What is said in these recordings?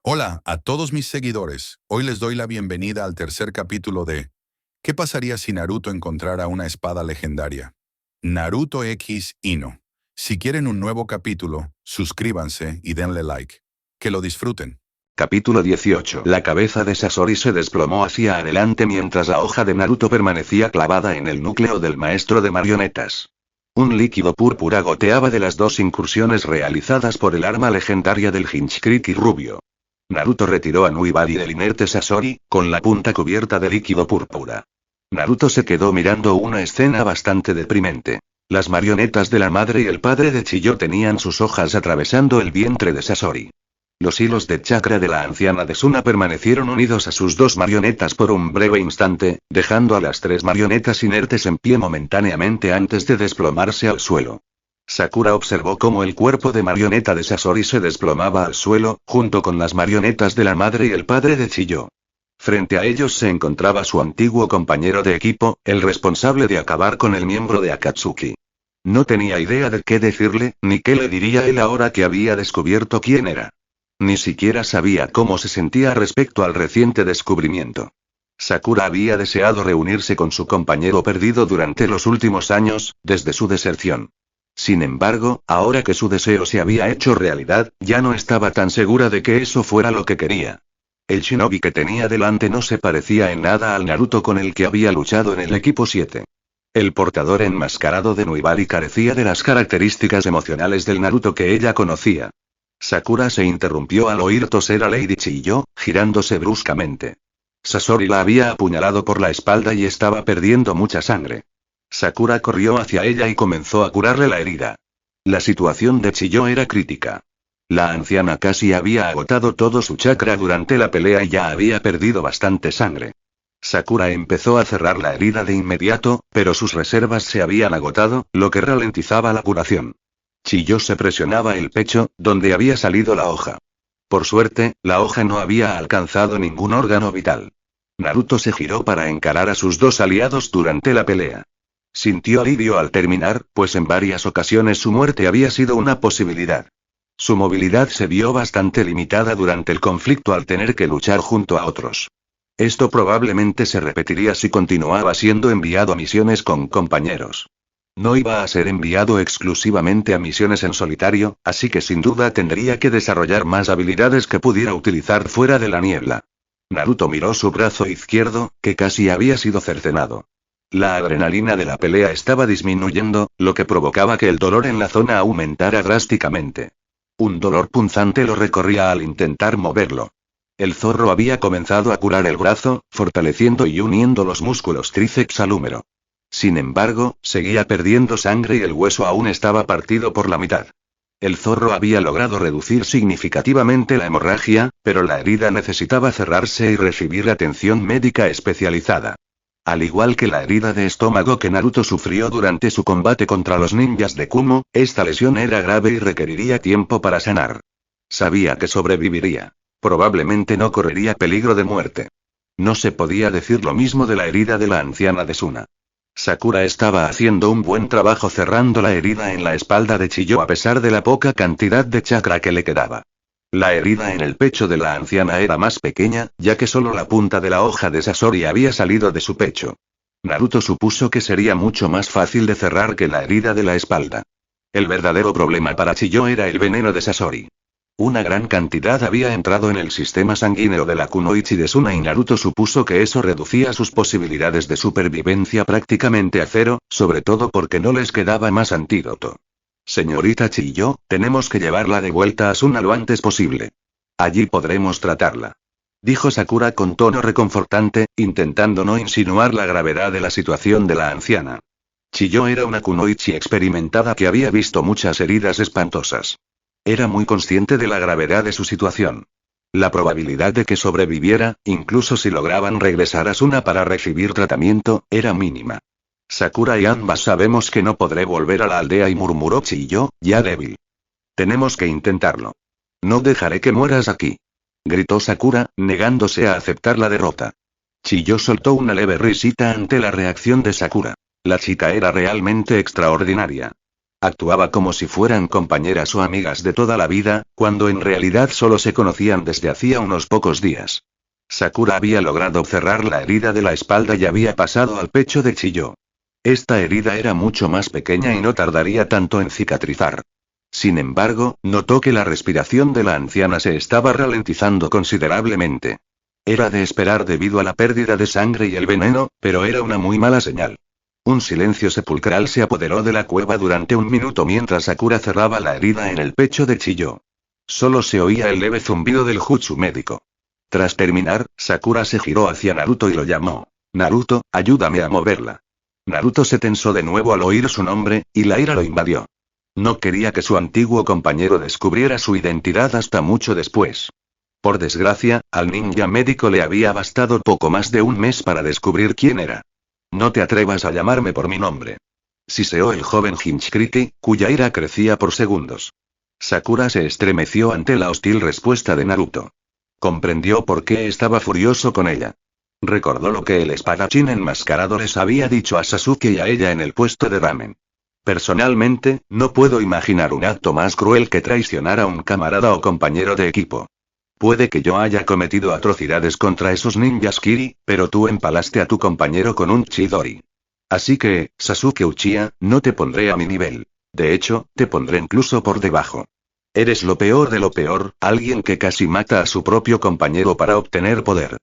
Hola a todos mis seguidores. Hoy les doy la bienvenida al tercer capítulo de ¿Qué pasaría si Naruto encontrara una espada legendaria? Naruto X Ino. Si quieren un nuevo capítulo, suscríbanse y denle like. Que lo disfruten. Capítulo 18. La cabeza de Sasori se desplomó hacia adelante mientras la hoja de Naruto permanecía clavada en el núcleo del maestro de marionetas. Un líquido púrpura goteaba de las dos incursiones realizadas por el arma legendaria del Hinchkriki rubio. Naruto retiró a Nuibari del inerte Sasori, con la punta cubierta de líquido púrpura. Naruto se quedó mirando una escena bastante deprimente. Las marionetas de la madre y el padre de Chiyo tenían sus hojas atravesando el vientre de Sasori. Los hilos de chakra de la anciana de Suna permanecieron unidos a sus dos marionetas por un breve instante, dejando a las tres marionetas inertes en pie momentáneamente antes de desplomarse al suelo. Sakura observó cómo el cuerpo de marioneta de Sasori se desplomaba al suelo, junto con las marionetas de la madre y el padre de Chiyo. Frente a ellos se encontraba su antiguo compañero de equipo, el responsable de acabar con el miembro de Akatsuki. No tenía idea de qué decirle, ni qué le diría él ahora que había descubierto quién era. Ni siquiera sabía cómo se sentía respecto al reciente descubrimiento. Sakura había deseado reunirse con su compañero perdido durante los últimos años, desde su deserción. Sin embargo, ahora que su deseo se había hecho realidad, ya no estaba tan segura de que eso fuera lo que quería. El shinobi que tenía delante no se parecía en nada al Naruto con el que había luchado en el equipo 7. El portador enmascarado de Nuibari carecía de las características emocionales del Naruto que ella conocía. Sakura se interrumpió al oír toser a Lady Chiyo, girándose bruscamente. Sasori la había apuñalado por la espalda y estaba perdiendo mucha sangre. Sakura corrió hacia ella y comenzó a curarle la herida. La situación de Chiyo era crítica. La anciana casi había agotado todo su chakra durante la pelea y ya había perdido bastante sangre. Sakura empezó a cerrar la herida de inmediato, pero sus reservas se habían agotado, lo que ralentizaba la curación. Chiyo se presionaba el pecho, donde había salido la hoja. Por suerte, la hoja no había alcanzado ningún órgano vital. Naruto se giró para encarar a sus dos aliados durante la pelea. Sintió alivio al terminar, pues en varias ocasiones su muerte había sido una posibilidad. Su movilidad se vio bastante limitada durante el conflicto al tener que luchar junto a otros. Esto probablemente se repetiría si continuaba siendo enviado a misiones con compañeros. No iba a ser enviado exclusivamente a misiones en solitario, así que sin duda tendría que desarrollar más habilidades que pudiera utilizar fuera de la niebla. Naruto miró su brazo izquierdo, que casi había sido cercenado. La adrenalina de la pelea estaba disminuyendo, lo que provocaba que el dolor en la zona aumentara drásticamente. Un dolor punzante lo recorría al intentar moverlo. El zorro había comenzado a curar el brazo, fortaleciendo y uniendo los músculos tríceps al húmero. Sin embargo, seguía perdiendo sangre y el hueso aún estaba partido por la mitad. El zorro había logrado reducir significativamente la hemorragia, pero la herida necesitaba cerrarse y recibir atención médica especializada. Al igual que la herida de estómago que Naruto sufrió durante su combate contra los ninjas de Kumo, esta lesión era grave y requeriría tiempo para sanar. Sabía que sobreviviría. Probablemente no correría peligro de muerte. No se podía decir lo mismo de la herida de la anciana de Suna. Sakura estaba haciendo un buen trabajo cerrando la herida en la espalda de Chiyo a pesar de la poca cantidad de chakra que le quedaba. La herida en el pecho de la anciana era más pequeña, ya que solo la punta de la hoja de Sasori había salido de su pecho. Naruto supuso que sería mucho más fácil de cerrar que la herida de la espalda. El verdadero problema para Chiyo era el veneno de Sasori. Una gran cantidad había entrado en el sistema sanguíneo de la Kunoichi de Suna y Naruto supuso que eso reducía sus posibilidades de supervivencia prácticamente a cero, sobre todo porque no les quedaba más antídoto. Señorita Chiyo, tenemos que llevarla de vuelta a Suna lo antes posible. Allí podremos tratarla. Dijo Sakura con tono reconfortante, intentando no insinuar la gravedad de la situación de la anciana. Chiyo era una kunoichi experimentada que había visto muchas heridas espantosas. Era muy consciente de la gravedad de su situación. La probabilidad de que sobreviviera, incluso si lograban regresar a Suna para recibir tratamiento, era mínima. Sakura y ambas sabemos que no podré volver a la aldea y murmuró Chiyo, ya débil. Tenemos que intentarlo. No dejaré que mueras aquí. Gritó Sakura, negándose a aceptar la derrota. Chiyo soltó una leve risita ante la reacción de Sakura. La chica era realmente extraordinaria. Actuaba como si fueran compañeras o amigas de toda la vida, cuando en realidad solo se conocían desde hacía unos pocos días. Sakura había logrado cerrar la herida de la espalda y había pasado al pecho de Chiyo. Esta herida era mucho más pequeña y no tardaría tanto en cicatrizar. Sin embargo, notó que la respiración de la anciana se estaba ralentizando considerablemente. Era de esperar debido a la pérdida de sangre y el veneno, pero era una muy mala señal. Un silencio sepulcral se apoderó de la cueva durante un minuto mientras Sakura cerraba la herida en el pecho de Chiyo. Solo se oía el leve zumbido del jutsu médico. Tras terminar, Sakura se giró hacia Naruto y lo llamó. Naruto, ayúdame a moverla. Naruto se tensó de nuevo al oír su nombre, y la ira lo invadió. No quería que su antiguo compañero descubriera su identidad hasta mucho después. Por desgracia, al ninja médico le había bastado poco más de un mes para descubrir quién era. No te atrevas a llamarme por mi nombre. Siseó el joven Hinchkriti, cuya ira crecía por segundos. Sakura se estremeció ante la hostil respuesta de Naruto. Comprendió por qué estaba furioso con ella. Recordó lo que el espadachín enmascarado les había dicho a Sasuke y a ella en el puesto de ramen. Personalmente, no puedo imaginar un acto más cruel que traicionar a un camarada o compañero de equipo. Puede que yo haya cometido atrocidades contra esos ninjas Kiri, pero tú empalaste a tu compañero con un Chidori. Así que, Sasuke Uchiha, no te pondré a mi nivel. De hecho, te pondré incluso por debajo. Eres lo peor de lo peor, alguien que casi mata a su propio compañero para obtener poder.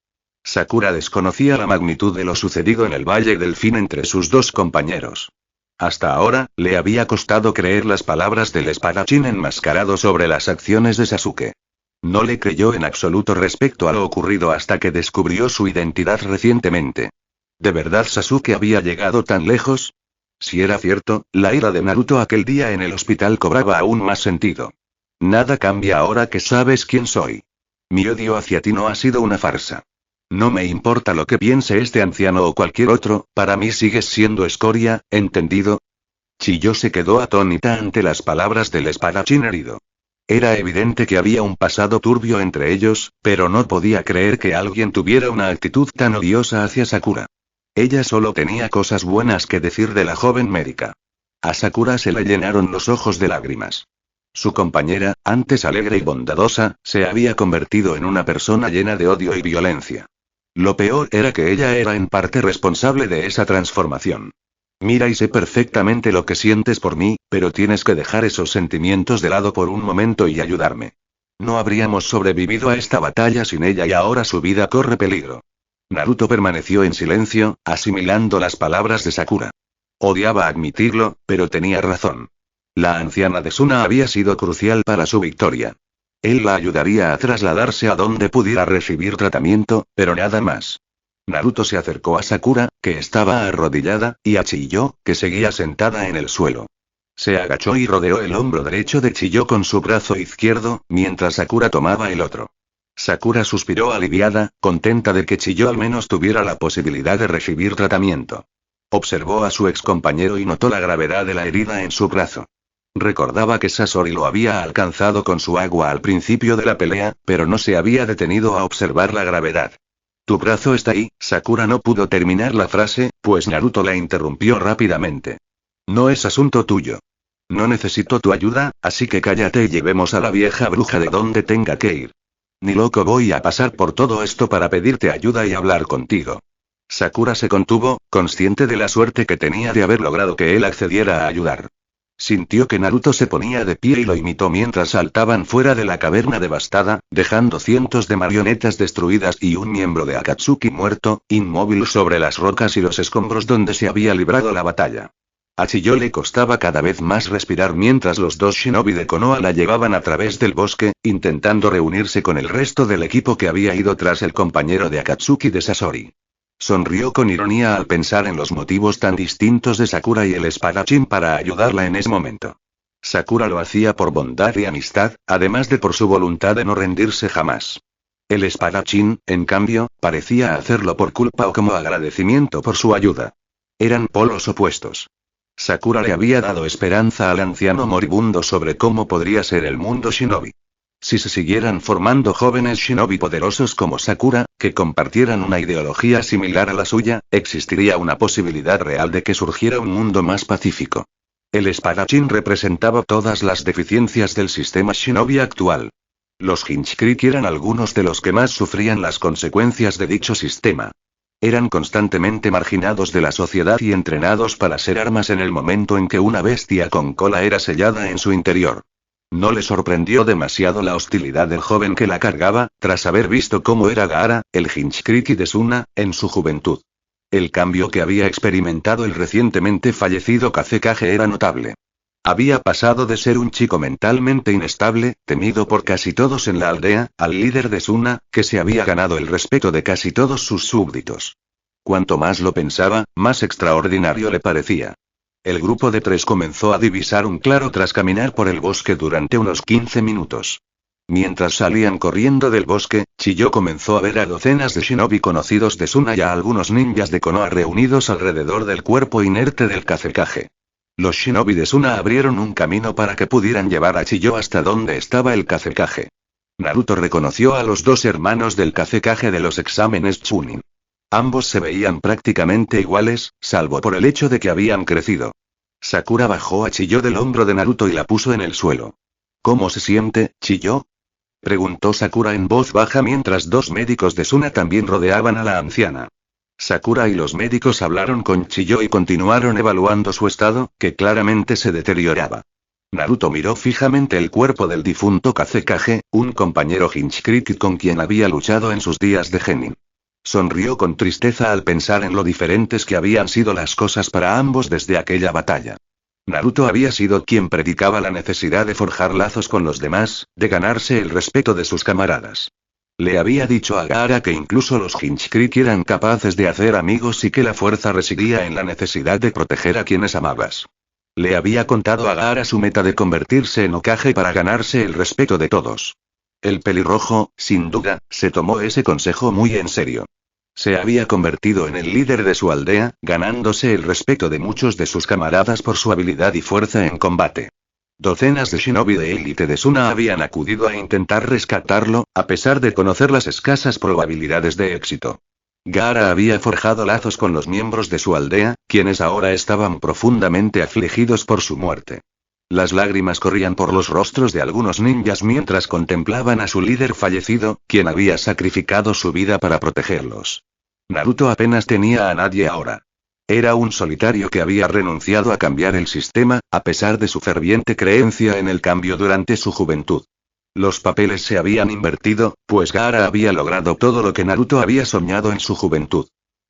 Sakura desconocía la magnitud de lo sucedido en el Valle del Fin entre sus dos compañeros. Hasta ahora, le había costado creer las palabras del espadachín enmascarado sobre las acciones de Sasuke. No le creyó en absoluto respecto a lo ocurrido hasta que descubrió su identidad recientemente. ¿De verdad Sasuke había llegado tan lejos? Si era cierto, la ira de Naruto aquel día en el hospital cobraba aún más sentido. Nada cambia ahora que sabes quién soy. Mi odio hacia ti no ha sido una farsa. No me importa lo que piense este anciano o cualquier otro, para mí sigues siendo escoria, ¿entendido? Chiyo se quedó atónita ante las palabras del espadachín herido. Era evidente que había un pasado turbio entre ellos, pero no podía creer que alguien tuviera una actitud tan odiosa hacia Sakura. Ella solo tenía cosas buenas que decir de la joven médica. A Sakura se le llenaron los ojos de lágrimas. Su compañera, antes alegre y bondadosa, se había convertido en una persona llena de odio y violencia. Lo peor era que ella era en parte responsable de esa transformación. Mira y sé perfectamente lo que sientes por mí, pero tienes que dejar esos sentimientos de lado por un momento y ayudarme. No habríamos sobrevivido a esta batalla sin ella y ahora su vida corre peligro. Naruto permaneció en silencio, asimilando las palabras de Sakura. Odiaba admitirlo, pero tenía razón. La anciana de Suna había sido crucial para su victoria. Él la ayudaría a trasladarse a donde pudiera recibir tratamiento, pero nada más. Naruto se acercó a Sakura, que estaba arrodillada, y a Chiyo, que seguía sentada en el suelo. Se agachó y rodeó el hombro derecho de Chiyo con su brazo izquierdo, mientras Sakura tomaba el otro. Sakura suspiró aliviada, contenta de que Chiyo al menos tuviera la posibilidad de recibir tratamiento. Observó a su excompañero y notó la gravedad de la herida en su brazo. Recordaba que Sasori lo había alcanzado con su agua al principio de la pelea, pero no se había detenido a observar la gravedad. Tu brazo está ahí. Sakura no pudo terminar la frase, pues Naruto la interrumpió rápidamente. No es asunto tuyo. No necesito tu ayuda, así que cállate y llevemos a la vieja bruja de donde tenga que ir. Ni loco voy a pasar por todo esto para pedirte ayuda y hablar contigo. Sakura se contuvo, consciente de la suerte que tenía de haber logrado que él accediera a ayudar. Sintió que Naruto se ponía de pie y lo imitó mientras saltaban fuera de la caverna devastada, dejando cientos de marionetas destruidas y un miembro de Akatsuki muerto, inmóvil sobre las rocas y los escombros donde se había librado la batalla. A Chiyo le costaba cada vez más respirar mientras los dos shinobi de Konoha la llevaban a través del bosque, intentando reunirse con el resto del equipo que había ido tras el compañero de Akatsuki de Sasori. Sonrió con ironía al pensar en los motivos tan distintos de Sakura y el espadachín para ayudarla en ese momento. Sakura lo hacía por bondad y amistad, además de por su voluntad de no rendirse jamás. El espadachín, en cambio, parecía hacerlo por culpa o como agradecimiento por su ayuda. Eran polos opuestos. Sakura le había dado esperanza al anciano moribundo sobre cómo podría ser el mundo shinobi. Si se siguieran formando jóvenes shinobi poderosos como Sakura, que compartieran una ideología similar a la suya, existiría una posibilidad real de que surgiera un mundo más pacífico. El espadachín representaba todas las deficiencias del sistema Shinobi actual. Los Hinchkriki eran algunos de los que más sufrían las consecuencias de dicho sistema. Eran constantemente marginados de la sociedad y entrenados para ser armas en el momento en que una bestia con cola era sellada en su interior. No le sorprendió demasiado la hostilidad del joven que la cargaba, tras haber visto cómo era Gaara, el Hinchkriki de Suna, en su juventud. El cambio que había experimentado el recientemente fallecido Kazekage era notable. Había pasado de ser un chico mentalmente inestable, temido por casi todos en la aldea, al líder de Suna, que se había ganado el respeto de casi todos sus súbditos. Cuanto más lo pensaba, más extraordinario le parecía. El grupo de 3 comenzó a divisar un claro tras caminar por el bosque durante unos 15 minutos. Mientras salían corriendo del bosque, Chiyo comenzó a ver a docenas de shinobi conocidos de Suna y a algunos ninjas de Konoha reunidos alrededor del cuerpo inerte del Kazekage. Los shinobi de Suna abrieron un camino para que pudieran llevar a Chiyo hasta donde estaba el Kazekage. Naruto reconoció a los 2 hermanos del Kazekage de los exámenes Chunin. Ambos se veían prácticamente iguales, salvo por el hecho de que habían crecido. Sakura bajó a Chiyo del hombro de Naruto y la puso en el suelo. ¿Cómo se siente, Chiyo?, preguntó Sakura en voz baja mientras 2 médicos de Suna también rodeaban a la anciana. Sakura y los médicos hablaron con Chiyo y continuaron evaluando su estado, que claramente se deterioraba. Naruto miró fijamente el cuerpo del difunto Kazekage, un compañero Hinchkriki con quien había luchado en sus días de genin. Sonrió con tristeza al pensar en lo diferentes que habían sido las cosas para ambos desde aquella batalla. Naruto había sido quien predicaba la necesidad de forjar lazos con los demás, de ganarse el respeto de sus camaradas. Le había dicho a Gaara que incluso los Hinchkriki eran capaces de hacer amigos y que la fuerza residía en la necesidad de proteger a quienes amabas. Le había contado a Gaara su meta de convertirse en Hokage para ganarse el respeto de todos. El pelirrojo, sin duda, se tomó ese consejo muy en serio. Se había convertido en el líder de su aldea, ganándose el respeto de muchos de sus camaradas por su habilidad y fuerza en combate. Docenas de shinobi de élite de Suna habían acudido a intentar rescatarlo, a pesar de conocer las escasas probabilidades de éxito. Gaara había forjado lazos con los miembros de su aldea, quienes ahora estaban profundamente afligidos por su muerte. Las lágrimas corrían por los rostros de algunos ninjas mientras contemplaban a su líder fallecido, quien había sacrificado su vida para protegerlos. Naruto apenas tenía a nadie ahora. Era un solitario que había renunciado a cambiar el sistema, a pesar de su ferviente creencia en el cambio durante su juventud. Los papeles se habían invertido, pues Gaara había logrado todo lo que Naruto había soñado en su juventud.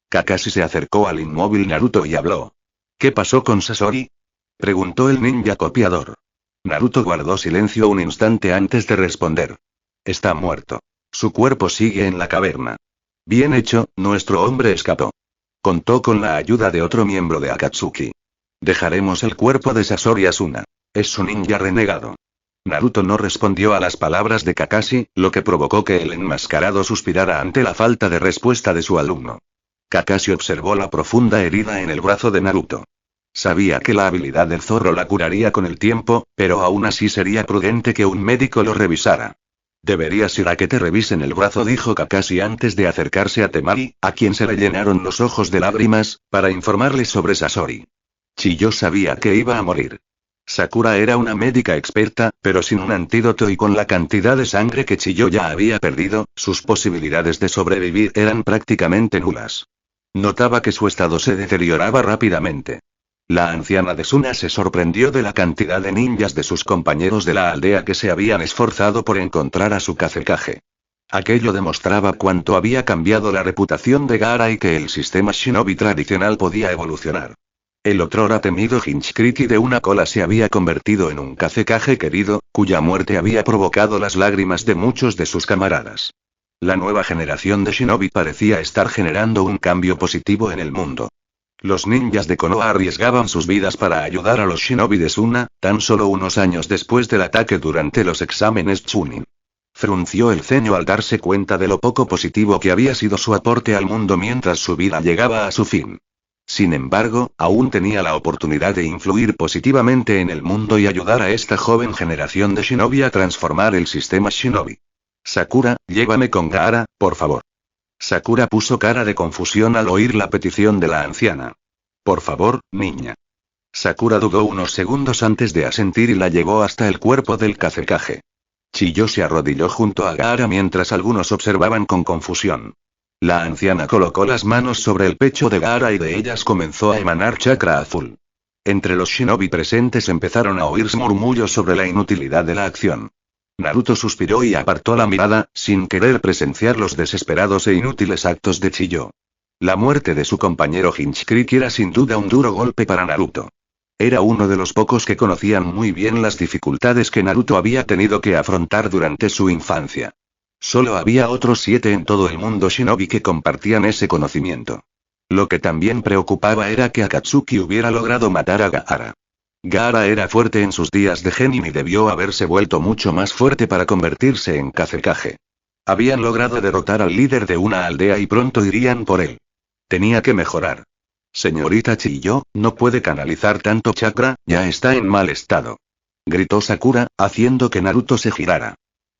Kakashi se acercó al inmóvil Naruto y habló. ¿Qué pasó con Sasori?, preguntó el ninja copiador. Naruto guardó silencio un instante antes de responder. Está muerto. Su cuerpo sigue en la caverna. Bien hecho, nuestro hombre escapó. Contó con la ayuda de otro miembro de Akatsuki. Dejaremos el cuerpo de Sasori Asuna. Es su ninja renegado. Naruto no respondió a las palabras de Kakashi, lo que provocó que el enmascarado suspirara ante la falta de respuesta de su alumno. Kakashi observó la profunda herida en el brazo de Naruto. Sabía que la habilidad del zorro la curaría con el tiempo, pero aún así sería prudente que un médico lo revisara. Deberías ir a que te revisen el brazo, dijo Kakashi antes de acercarse a Temari, a quien se le llenaron los ojos de lágrimas, para informarle sobre Sasori. Chiyo sabía que iba a morir. Sakura era una médica experta, pero sin un antídoto y con la cantidad de sangre que Chiyo ya había perdido, sus posibilidades de sobrevivir eran prácticamente nulas. Notaba que su estado se deterioraba rápidamente. La anciana de Suna se sorprendió de la cantidad de ninjas de sus compañeros de la aldea que se habían esforzado por encontrar a su Kazekage. Aquello demostraba cuánto había cambiado la reputación de Gaara y que el sistema shinobi tradicional podía evolucionar. El otrora temido Hinchkriki de una cola se había convertido en un Kazekage querido, cuya muerte había provocado las lágrimas de muchos de sus camaradas. La nueva generación de shinobi parecía estar generando un cambio positivo en el mundo. Los ninjas de Konoha arriesgaban sus vidas para ayudar a los shinobi de Suna, tan solo unos años después del ataque durante los exámenes Chunin. Frunció el ceño al darse cuenta de lo poco positivo que había sido su aporte al mundo mientras su vida llegaba a su fin. Sin embargo, aún tenía la oportunidad de influir positivamente en el mundo y ayudar a esta joven generación de shinobi a transformar el sistema shinobi. Sakura, llévame con Gaara, por favor. Sakura puso cara de confusión al oír la petición de la anciana. Por favor, niña. Sakura dudó unos segundos antes de asentir y la llevó hasta el cuerpo del Kazekage. Chiyo se arrodilló junto a Gaara mientras algunos observaban con confusión. La anciana colocó las manos sobre el pecho de Gaara y de ellas comenzó a emanar chakra azul. Entre los shinobi presentes empezaron a oírse murmullos sobre la inutilidad de la acción. Naruto suspiró y apartó la mirada, sin querer presenciar los desesperados e inútiles actos de Chiyo. La muerte de su compañero Hinchkriki era sin duda un duro golpe para Naruto. Era uno de los pocos que conocían muy bien las dificultades que Naruto había tenido que afrontar durante su infancia. Solo había otros 7 en todo el mundo shinobi que compartían ese conocimiento. Lo que también preocupaba era que Akatsuki hubiera logrado matar a Gaara. Gaara era fuerte en sus días de genin y debió haberse vuelto mucho más fuerte para convertirse en Kazekage. Habían logrado derrotar al líder de una aldea y pronto irían por él. Tenía que mejorar. Señorita Chiyo, no puede canalizar tanto chakra, ya está en mal estado. Gritó Sakura, haciendo que Naruto se girara.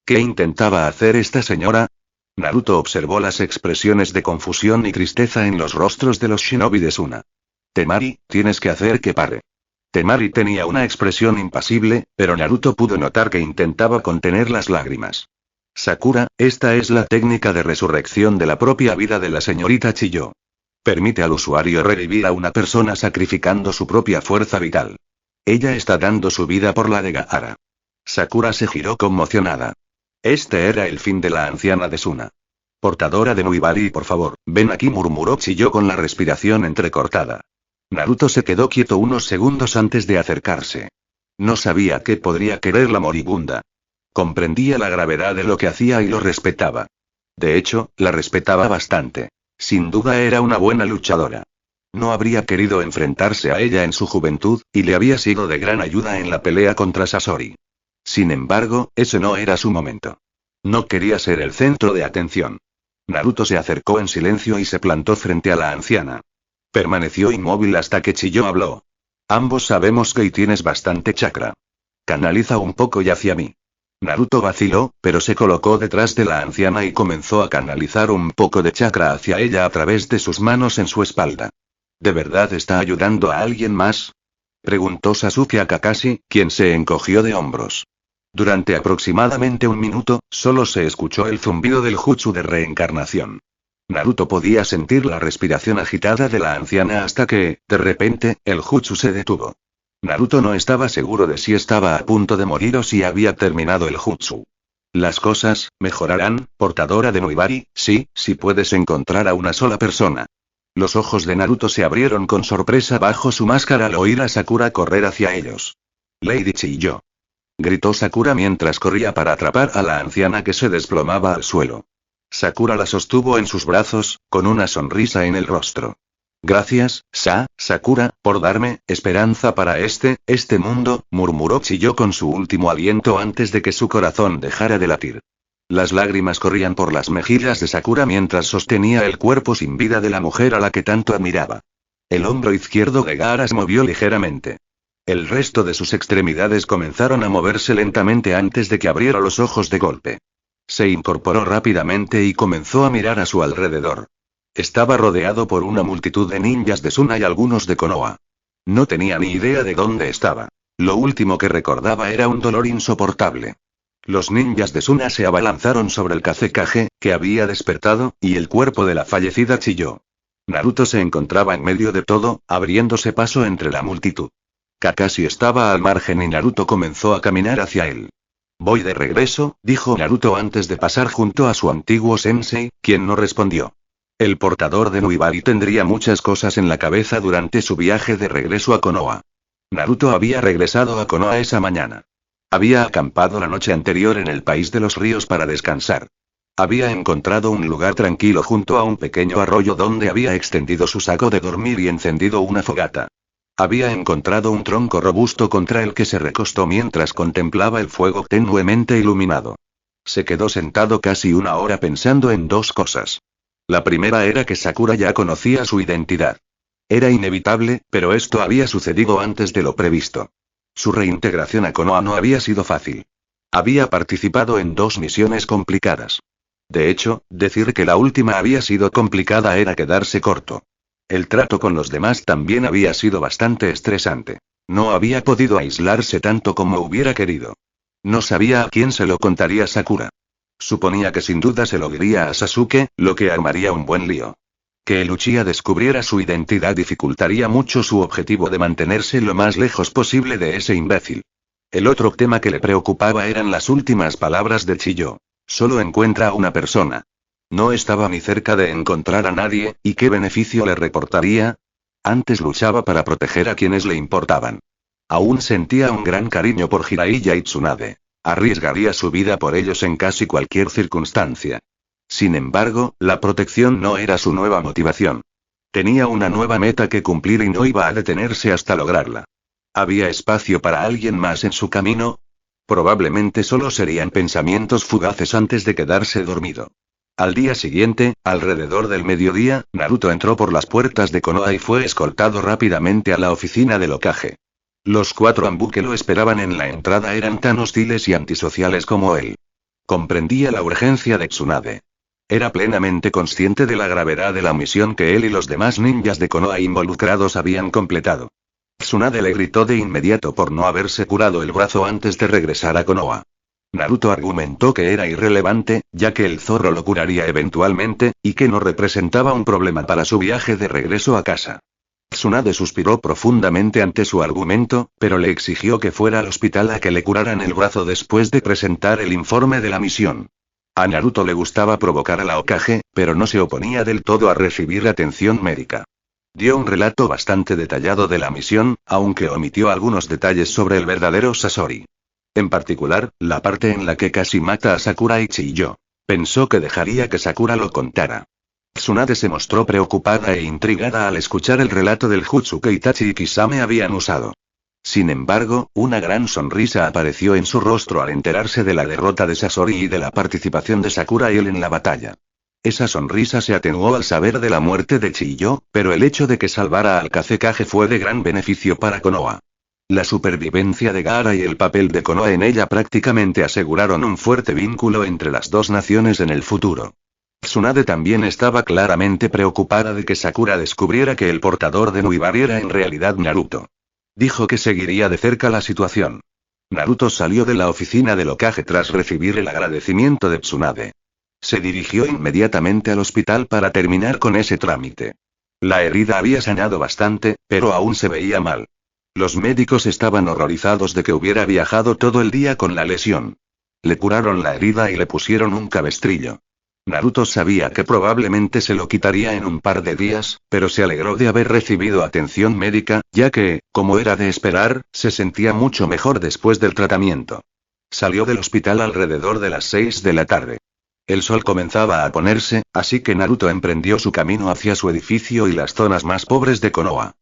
¿Qué intentaba hacer esta señora? Naruto observó las expresiones de confusión y tristeza en los rostros de los shinobi de Suna. Temari, tienes que hacer que pare. Temari tenía una expresión impasible, pero Naruto pudo notar que intentaba contener las lágrimas. Sakura, esta es la técnica de resurrección de la propia vida de la señorita Chiyo. Permite al usuario revivir a una persona sacrificando su propia fuerza vital. Ella está dando su vida por la de Gaara. Sakura se giró conmocionada. Este era el fin de la anciana de Suna. Portadora de Nuibari, por favor, ven aquí, murmuró Chiyo con la respiración entrecortada. Naruto se quedó quieto unos segundos antes de acercarse. No sabía qué podría querer la moribunda. Comprendía la gravedad de lo que hacía y lo respetaba. De hecho, la respetaba bastante. Sin duda era una buena luchadora. No habría querido enfrentarse a ella en su juventud, y le había sido de gran ayuda en la pelea contra Sasori. Sin embargo, ese no era su momento. No quería ser el centro de atención. Naruto se acercó en silencio y se plantó frente a la anciana. Permaneció inmóvil hasta que Chiyo habló. Ambos sabemos que tienes bastante chakra. Canaliza un poco y hacia mí. Naruto vaciló, pero se colocó detrás de la anciana y comenzó a canalizar un poco de chakra hacia ella a través de sus manos en su espalda. ¿De verdad está ayudando a alguien más? Preguntó Sasuke a Kakashi, quien se encogió de hombros. Durante aproximadamente un minuto, solo se escuchó el zumbido del jutsu de reencarnación. Naruto podía sentir la respiración agitada de la anciana hasta que, de repente, el jutsu se detuvo. Naruto no estaba seguro de si estaba a punto de morir o si había terminado el jutsu. Las cosas mejorarán, portadora de Nuibari, sí, si puedes encontrar a una sola persona. Los ojos de Naruto se abrieron con sorpresa bajo su máscara al oír a Sakura correr hacia ellos. Lady Chiyo. Gritó Sakura mientras corría para atrapar a la anciana que se desplomaba al suelo. Sakura la sostuvo en sus brazos, con una sonrisa en el rostro. Gracias, Sakura, por darme esperanza para este mundo, murmuró Chiyo con su último aliento antes de que su corazón dejara de latir. Las lágrimas corrían por las mejillas de Sakura mientras sostenía el cuerpo sin vida de la mujer a la que tanto admiraba. El hombro izquierdo de Gaara se movió ligeramente. El resto de sus extremidades comenzaron a moverse lentamente antes de que abriera los ojos de golpe. Se incorporó rápidamente y comenzó a mirar a su alrededor. Estaba rodeado por una multitud de ninjas de Suna y algunos de Konoha. No tenía ni idea de dónde estaba. Lo último que recordaba era un dolor insoportable. Los ninjas de Suna se abalanzaron sobre el Kazekage, que había despertado, y el cuerpo de la fallecida Chiyo. Naruto se encontraba en medio de todo, abriéndose paso entre la multitud. Kakashi estaba al margen y Naruto comenzó a caminar hacia él. Voy de regreso, dijo Naruto antes de pasar junto a su antiguo sensei, quien no respondió. El portador de Nuibari tendría muchas cosas en la cabeza durante su viaje de regreso a Konoha. Naruto había regresado a Konoha esa mañana. Había acampado la noche anterior en el país de los ríos para descansar. Había encontrado un lugar tranquilo junto a un pequeño arroyo donde había extendido su saco de dormir y encendido una fogata. Había encontrado un tronco robusto contra el que se recostó mientras contemplaba el fuego tenuemente iluminado. Se quedó sentado casi una hora pensando en dos cosas. La primera era que Sakura ya conocía su identidad. Era inevitable, pero esto había sucedido antes de lo previsto. Su reintegración a Konoha no había sido fácil. Había participado en 2 misiones complicadas. De hecho, decir que la última había sido complicada era quedarse corto. El trato con los demás también había sido bastante estresante. No había podido aislarse tanto como hubiera querido. No sabía a quién se lo contaría Sakura. Suponía que sin duda se lo diría a Sasuke, lo que armaría un buen lío. Que el Uchiha descubriera su identidad dificultaría mucho su objetivo de mantenerse lo más lejos posible de ese imbécil. El otro tema que le preocupaba eran las últimas palabras de Chiyo. Solo encuentra a una persona. No estaba ni cerca de encontrar a nadie, ¿y qué beneficio le reportaría? Antes luchaba para proteger a quienes le importaban. Aún sentía un gran cariño por Jiraiya y Tsunade. Arriesgaría su vida por ellos en casi cualquier circunstancia. Sin embargo, la protección no era su nueva motivación. Tenía una nueva meta que cumplir y no iba a detenerse hasta lograrla. ¿Había espacio para alguien más en su camino? Probablemente solo serían pensamientos fugaces antes de quedarse dormido. Al día siguiente, alrededor del mediodía, Naruto entró por las puertas de Konoha y fue escoltado rápidamente a la oficina del Hokage. Los 4 Anbu que lo esperaban en la entrada eran tan hostiles y antisociales como él. Comprendía la urgencia de Tsunade. Era plenamente consciente de la gravedad de la misión que él y los demás ninjas de Konoha involucrados habían completado. Tsunade le gritó de inmediato por no haberse curado el brazo antes de regresar a Konoha. Naruto argumentó que era irrelevante, ya que el zorro lo curaría eventualmente, y que no representaba un problema para su viaje de regreso a casa. Tsunade suspiró profundamente ante su argumento, pero le exigió que fuera al hospital a que le curaran el brazo después de presentar el informe de la misión. A Naruto le gustaba provocar a la Hokage, pero no se oponía del todo a recibir atención médica. Dio un relato bastante detallado de la misión, aunque omitió algunos detalles sobre el verdadero Sasori. En particular, la parte en la que casi mata a Sakura y Chiyo. Pensó que dejaría que Sakura lo contara. Tsunade se mostró preocupada e intrigada al escuchar el relato del jutsu que Itachi y Kisame habían usado. Sin embargo, una gran sonrisa apareció en su rostro al enterarse de la derrota de Sasori y de la participación de Sakura y él en la batalla. Esa sonrisa se atenuó al saber de la muerte de Chiyo, pero el hecho de que salvara al Kazekage fue de gran beneficio para Konoha. La supervivencia de Gaara y el papel de Konoha en ella prácticamente aseguraron un fuerte vínculo entre las dos naciones en el futuro. Tsunade también estaba claramente preocupada de que Sakura descubriera que el portador de Nuibari era en realidad Naruto. Dijo que seguiría de cerca la situación. Naruto salió de la oficina del Hokage tras recibir el agradecimiento de Tsunade. Se dirigió inmediatamente al hospital para terminar con ese trámite. La herida había sanado bastante, pero aún se veía mal. Los médicos estaban horrorizados de que hubiera viajado todo el día con la lesión. Le curaron la herida y le pusieron un cabestrillo. Naruto sabía que probablemente se lo quitaría en un par de días, pero se alegró de haber recibido atención médica, ya que, como era de esperar, se sentía mucho mejor después del tratamiento. Salió del hospital alrededor de las 6 de la tarde. El sol comenzaba a ponerse, así que Naruto emprendió su camino hacia su edificio y las zonas más pobres de Konoha.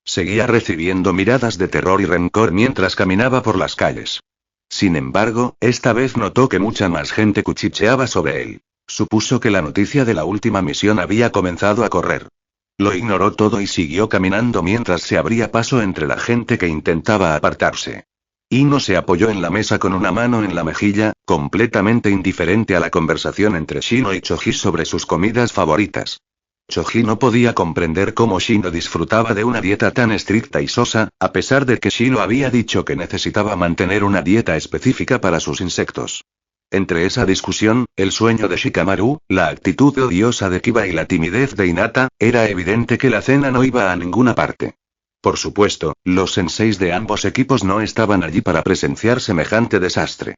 Seguía recibiendo miradas de terror y rencor mientras caminaba por las calles. Sin embargo, esta vez notó que mucha más gente cuchicheaba sobre él. Supuso que la noticia de la última misión había comenzado a correr. Lo ignoró todo y siguió caminando mientras se abría paso entre la gente que intentaba apartarse. Ino se apoyó en la mesa con una mano en la mejilla, completamente indiferente a la conversación entre Shino y Choji sobre sus comidas favoritas. Choji no podía comprender cómo Shino disfrutaba de una dieta tan estricta y sosa, a pesar de que Shino había dicho que necesitaba mantener una dieta específica para sus insectos. Entre esa discusión, el sueño de Shikamaru, la actitud odiosa de Kiba y la timidez de Hinata, era evidente que la cena no iba a ninguna parte. Por supuesto, los senseis de ambos equipos no estaban allí para presenciar semejante desastre.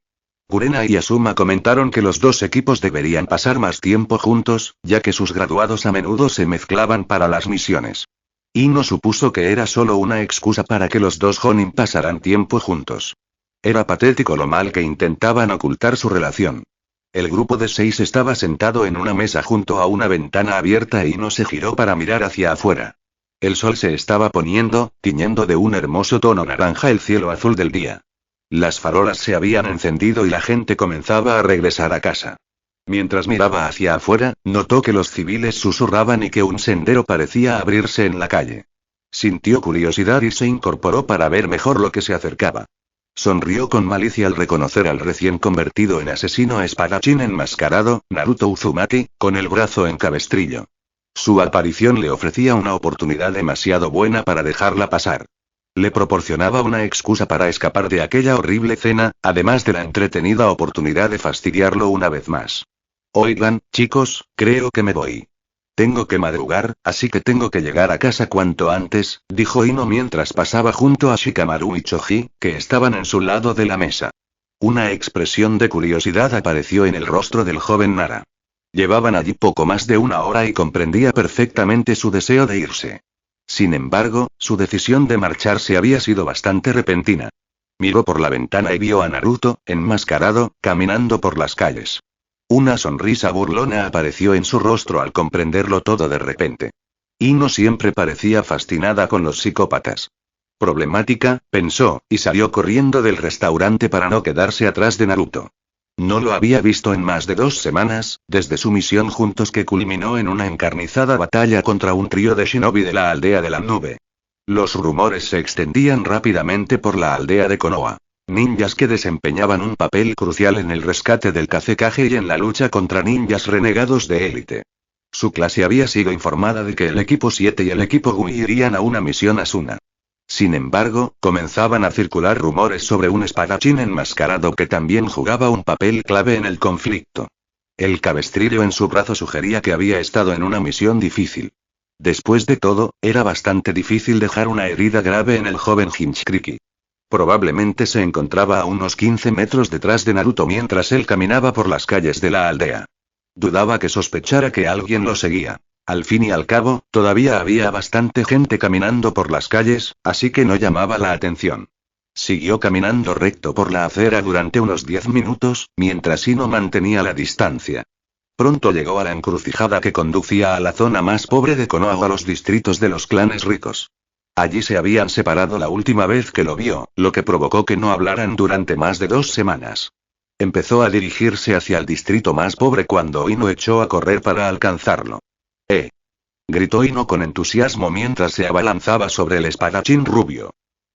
Kurena y Asuma comentaron que los dos equipos deberían pasar más tiempo juntos, ya que sus graduados a menudo se mezclaban para las misiones. Ino supuso que era solo una excusa para que los dos Jonin pasaran tiempo juntos. Era patético lo mal que intentaban ocultar su relación. El grupo de 6 estaba sentado en una mesa junto a una ventana abierta y Ino se giró para mirar hacia afuera. El sol se estaba poniendo, tiñendo de un hermoso tono naranja el cielo azul del día. Las farolas se habían encendido y la gente comenzaba a regresar a casa. Mientras miraba hacia afuera, notó que los civiles susurraban y que un sendero parecía abrirse en la calle. Sintió curiosidad y se incorporó para ver mejor lo que se acercaba. Sonrió con malicia al reconocer al recién convertido en asesino espadachín enmascarado, Naruto Uzumaki, con el brazo en cabestrillo. Su aparición le ofrecía una oportunidad demasiado buena para dejarla pasar. Le proporcionaba una excusa para escapar de aquella horrible cena, además de la entretenida oportunidad de fastidiarlo una vez más. Oigan, chicos, creo que me voy. Tengo que madrugar, así que tengo que llegar a casa cuanto antes, dijo Ino mientras pasaba junto a Shikamaru y Choji, que estaban en su lado de la mesa. Una expresión de curiosidad apareció en el rostro del joven Nara. Llevaban allí poco más de una hora y comprendía perfectamente su deseo de irse. Sin embargo, su decisión de marcharse había sido bastante repentina. Miró por la ventana y vio a Naruto, enmascarado, caminando por las calles. Una sonrisa burlona apareció en su rostro al comprenderlo todo de repente. Ino siempre parecía fascinada con los psicópatas. Problemática, pensó, y salió corriendo del restaurante para no quedarse atrás de Naruto. No lo había visto en más de 2 semanas, desde su misión juntos que culminó en una encarnizada batalla contra un trío de shinobi de la aldea de la nube. Los rumores se extendían rápidamente por la aldea de Konoha. Ninjas que desempeñaban un papel crucial en el rescate del Kazekage y en la lucha contra ninjas renegados de élite. Su clase había sido informada de que el equipo 7 y el equipo Gui irían a una misión a Suna. Sin embargo, comenzaban a circular rumores sobre un espadachín enmascarado que también jugaba un papel clave en el conflicto. El cabestrillo en su brazo sugería que había estado en una misión difícil. Después de todo, era bastante difícil dejar una herida grave en el joven Hinchkriki. Probablemente se encontraba a unos 15 metros detrás de Naruto mientras él caminaba por las calles de la aldea. Dudaba que sospechara que alguien lo seguía. Al fin y al cabo, todavía había bastante gente caminando por las calles, así que no llamaba la atención. Siguió caminando recto por la acera durante unos 10 minutos, mientras Ino mantenía la distancia. Pronto llegó a la encrucijada que conducía a la zona más pobre de Konoha, a los distritos de los clanes ricos. Allí se habían separado la última vez que lo vio, lo que provocó que no hablaran durante más de 2 semanas. Empezó a dirigirse hacia el distrito más pobre cuando Ino echó a correr para alcanzarlo. Gritó Ino con entusiasmo mientras se abalanzaba sobre el espadachín rubio.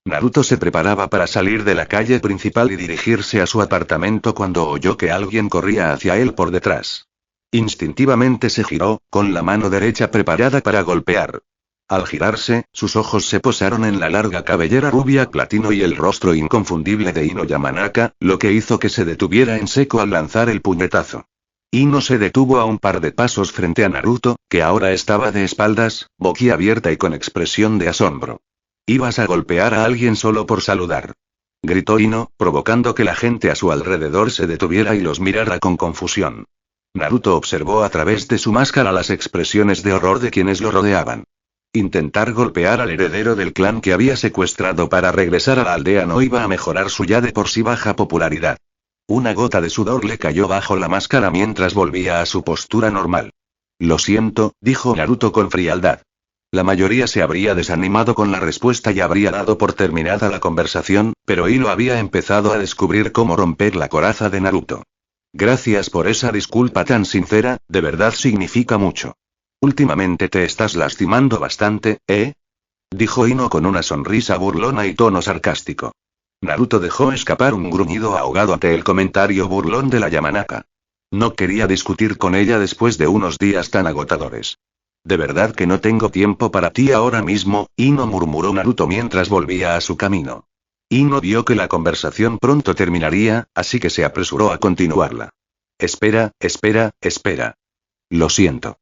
Naruto se preparaba para salir de la calle principal y dirigirse a su apartamento cuando oyó que alguien corría hacia él por detrás. Instintivamente se giró, con la mano derecha preparada para golpear. Al girarse, sus ojos se posaron en la larga cabellera rubia platino y el rostro inconfundible de Ino Yamanaka, lo que hizo que se detuviera en seco al lanzar el puñetazo. Ino se detuvo a un par de pasos frente a Naruto, que ahora estaba de espaldas, boquiabierta y con expresión de asombro. «¿Ibas a golpear a alguien solo por saludar?», gritó Ino, provocando que la gente a su alrededor se detuviera y los mirara con confusión. Naruto observó a través de su máscara las expresiones de horror de quienes lo rodeaban. Intentar golpear al heredero del clan que había secuestrado para regresar a la aldea no iba a mejorar su ya de por sí baja popularidad. Una gota de sudor le cayó bajo la máscara mientras volvía a su postura normal. «Lo siento», dijo Naruto con frialdad. La mayoría se habría desanimado con la respuesta y habría dado por terminada la conversación, pero Ino había empezado a descubrir cómo romper la coraza de Naruto. «Gracias por esa disculpa tan sincera, de verdad significa mucho. Últimamente te estás lastimando bastante, ¿eh?», dijo Ino con una sonrisa burlona y tono sarcástico. Naruto dejó escapar un gruñido ahogado ante el comentario burlón de la Yamanaka. No quería discutir con ella después de unos días tan agotadores. «De verdad que no tengo tiempo para ti ahora mismo», Ino murmuró Naruto mientras volvía a su camino. Ino vio que la conversación pronto terminaría, así que se apresuró a continuarla. «Espera. Lo siento.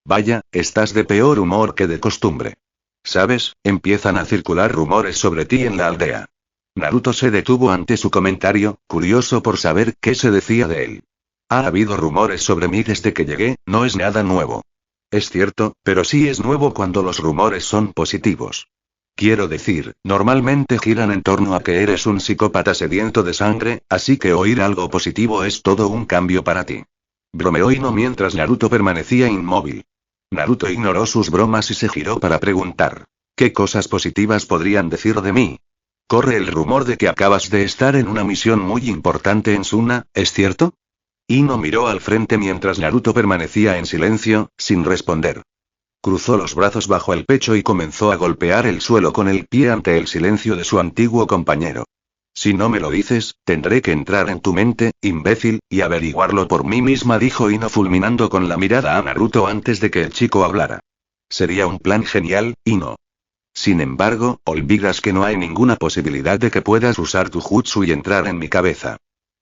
Vaya, estás de peor humor que de costumbre. ¿Sabes? Empiezan a circular rumores sobre ti en la aldea». Naruto se detuvo ante su comentario, curioso por saber qué se decía de él. «Ha habido rumores sobre mí desde que llegué, no es nada nuevo. Es cierto, pero sí es nuevo cuando los rumores son positivos. Quiero decir, normalmente giran en torno a que eres un psicópata sediento de sangre, así que oír algo positivo es todo un cambio para ti». Bromeó Ino mientras Naruto permanecía inmóvil. Naruto ignoró sus bromas y se giró para preguntar: «¿Qué cosas positivas podrían decir de mí? Corre el rumor de que acabas de estar en una misión muy importante en Suna, ¿es cierto?». Ino miró al frente mientras Naruto permanecía en silencio, sin responder. Cruzó los brazos bajo el pecho y comenzó a golpear el suelo con el pie ante el silencio de su antiguo compañero. «Si no me lo dices, tendré que entrar en tu mente, imbécil, y averiguarlo por mí misma», dijo Ino fulminando con la mirada a Naruto antes de que el chico hablara. Sería un plan genial, Ino. Sin embargo, olvidas que no hay ninguna posibilidad de que puedas usar tu jutsu y entrar en mi cabeza.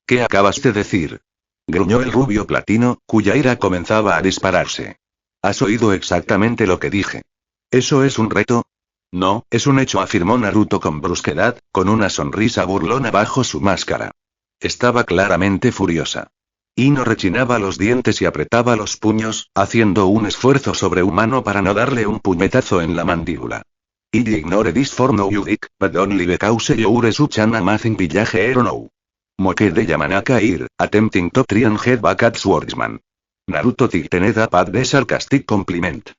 ¿Qué acabas de decir? Gruñó el rubio platino, cuya ira comenzaba a dispararse. Has oído exactamente lo que dije. ¿Eso es un reto? No, es un hecho, afirmó Naruto con brusquedad, con una sonrisa burlona bajo su máscara. Estaba claramente furiosa. Ino rechinaba los dientes y apretaba los puños, haciendo un esfuerzo sobrehumano para no darle un puñetazo en la mandíbula. I ignore this for no yudik, but only because your such amazing village hero no. Moke de Yamanaka ir, attempting to try and head back at swordsman. Naruto tightened up at the sarcastic compliment.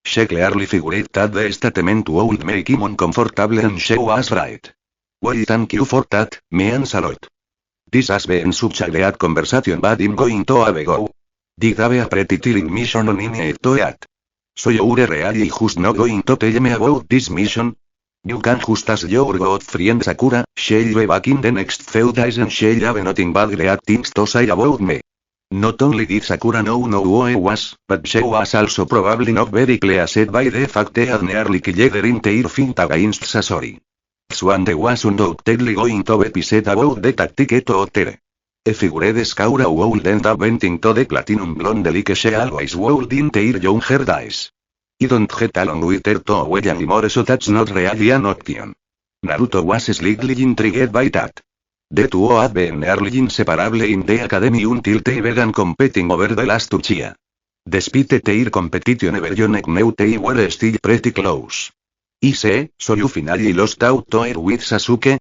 She clearly figured that the statement would make him uncomfortable and she was right. Well, thank you for that, means a lot. This has been such a great conversation, but I'm going to have a go. Did have a pretty thrilling mission on it to it. So you're really just not going to tell me about this mission? You can just ask your good friend Sakura, she'll be back in the next few days and she'll have nothing but great things to say about me. Not only did Sakura know who I was, but she was also probably not very pleased by the fact that nearly killed her entire fight against Sasori. Swande was undoubtedly going to be pissed about the tactic to Otere. I figured Sakura would end up venting to the platinum blonde like she always would in her younger days. I don't get along with her too well anymore, so that's not really an option. Naruto was slightly intrigued by that. The two had been nearly inseparable in the academy until they began competing over the last Uchiha. Despite their competition every new they were still pretty close. I see, so you finally lost out to her with Sasuke?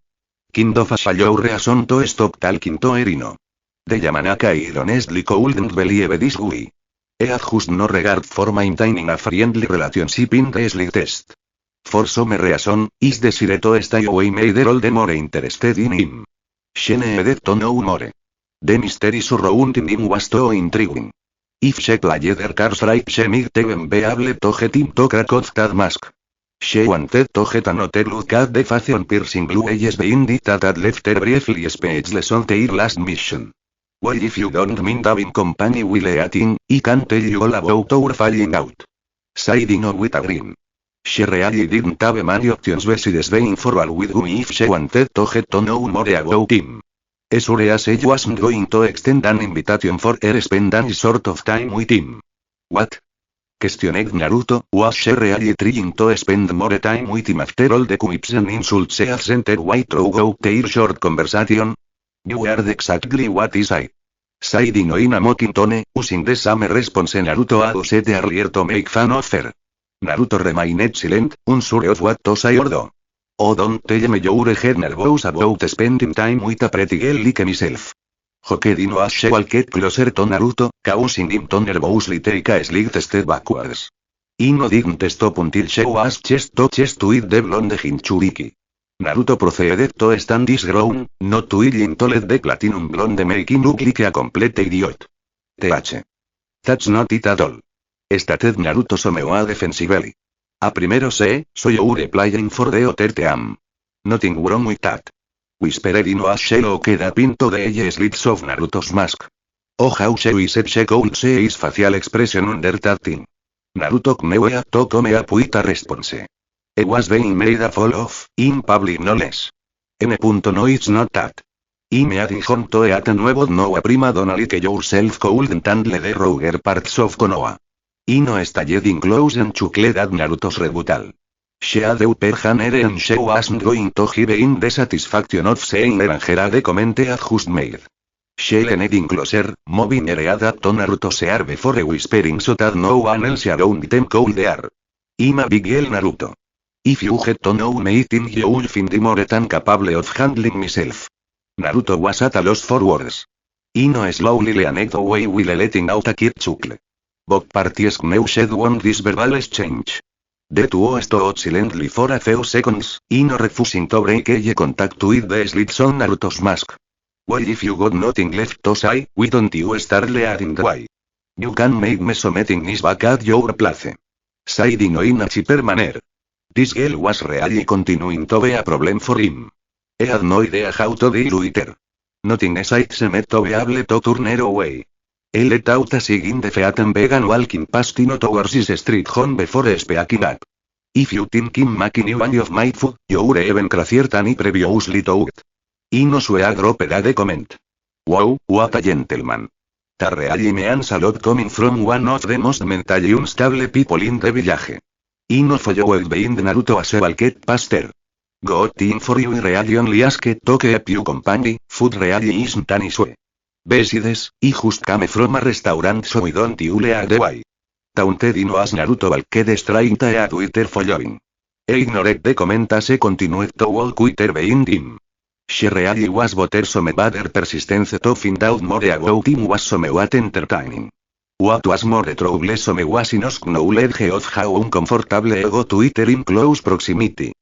Kind of a your reason to stop talking to her, Ino. The Yamanaka I honestly couldn't believe this guy. I had just no regard for maintaining a friendly relationship in the slightest. For some reason, is desire to stay away made her all the more interested in him. She needed to know more. The mystery surrounding him was too intriguing. If she played her cards right, she might even be able to get him to crack off that mask. She wanted to get another look at the fashion-piercing blue eyes behind it that had left her briefly speechless on their last mission. Well, if you don't mind having company while eating, I can tell you all about our falling out. Said Ino with a grin. She really didn't have many options besides being forward with me if she wanted to get to know more about him. As sure as she wasn't going to extend an invitation for her spend any sort of time with him. What? Questioned Naruto, was she really trying to spend more time with him after all the quips and insults she had sent her way throughout their short conversation? You heard exactly what I said. Said Ino in a mocking tone, using the same response Naruto had used earlier to make fun of her. Naruto remained silent, unsure of what to say or do. Oh, don't tell me you're head nervous about spending time with a pretty girl like myself. Hoked Ino as she walked closer to Naruto, causing him to nervously take a slight step backwards. Ino didn't stop until she was chest to chest with the blonde Jinchuriki. Naruto proceeded to stand his ground, not willing to let the platinum blonde make him look like a complete idiot. Th. That's not it at all. Stated Naruto somewhat defensively. A primero sé, so you're playing for the other team. Nothing wrong with that. Whispered Ino as she looked up into the eye slits of Naruto's mask. Oh, how she said she could see his facial expression under that thing. Naruto knew to come up with a response. It was being made a fool of, in public no less. No, it's not that. I me adding to a nuevo no a prima donna like yourself couldn't handle the rougher parts of Konoha. Ino stayed in close and chuckled at Naruto's rebuttal. She had upper hand and she wasn't going to give in the satisfaction of seeing her angera the comment had just made. She leaned in closer, moving her head to Naruto's ear before whispering so that no one else around them could hear. I'm a big girl, Naruto. If you get to know me, I think you'll find me more than capable of handling myself. Naruto was at a loss for words. Ino slowly leaned away while letting out a quiet chuckle. Both parties knowed won this verbal exchange. The two stood silently for a few seconds, Ino refusing to break eye contact with the slits on Naruto's mask. Well, if you got nothing left to say, why don't you start leading the way? You can make me something nice back at your place. Said Ino in a chipper manner. This girl was really continuing to be a problem for him. He had no idea how to deal with her. Nothing aside seemed to be able to turn her away. Elle taught a sign the feat and vegan walking past Ino towards his street home before speaking up. If you think I'm making you any of my food, you're even crazier than I previously thought. Ino Suea dropped a comment. Wow, what a gentleman. The really means a lot coming from one of the most mentally unstable people in the village. Ino followed behind Naruto as a walked past her. Got in for you really only ask to keep you company, food really isn't an issue. Besides, I just came from a restaurant so we don't yell the way. Taunted Ino as Naruto walked straight at Twitter following. He ignored the comment as he continued to walk with her behind him. She really was bothersome but her persistence to find out more about him was somewhat entertaining. What was more troublesome was Ino's knowledge of how uncomfortable he got to her in close proximity.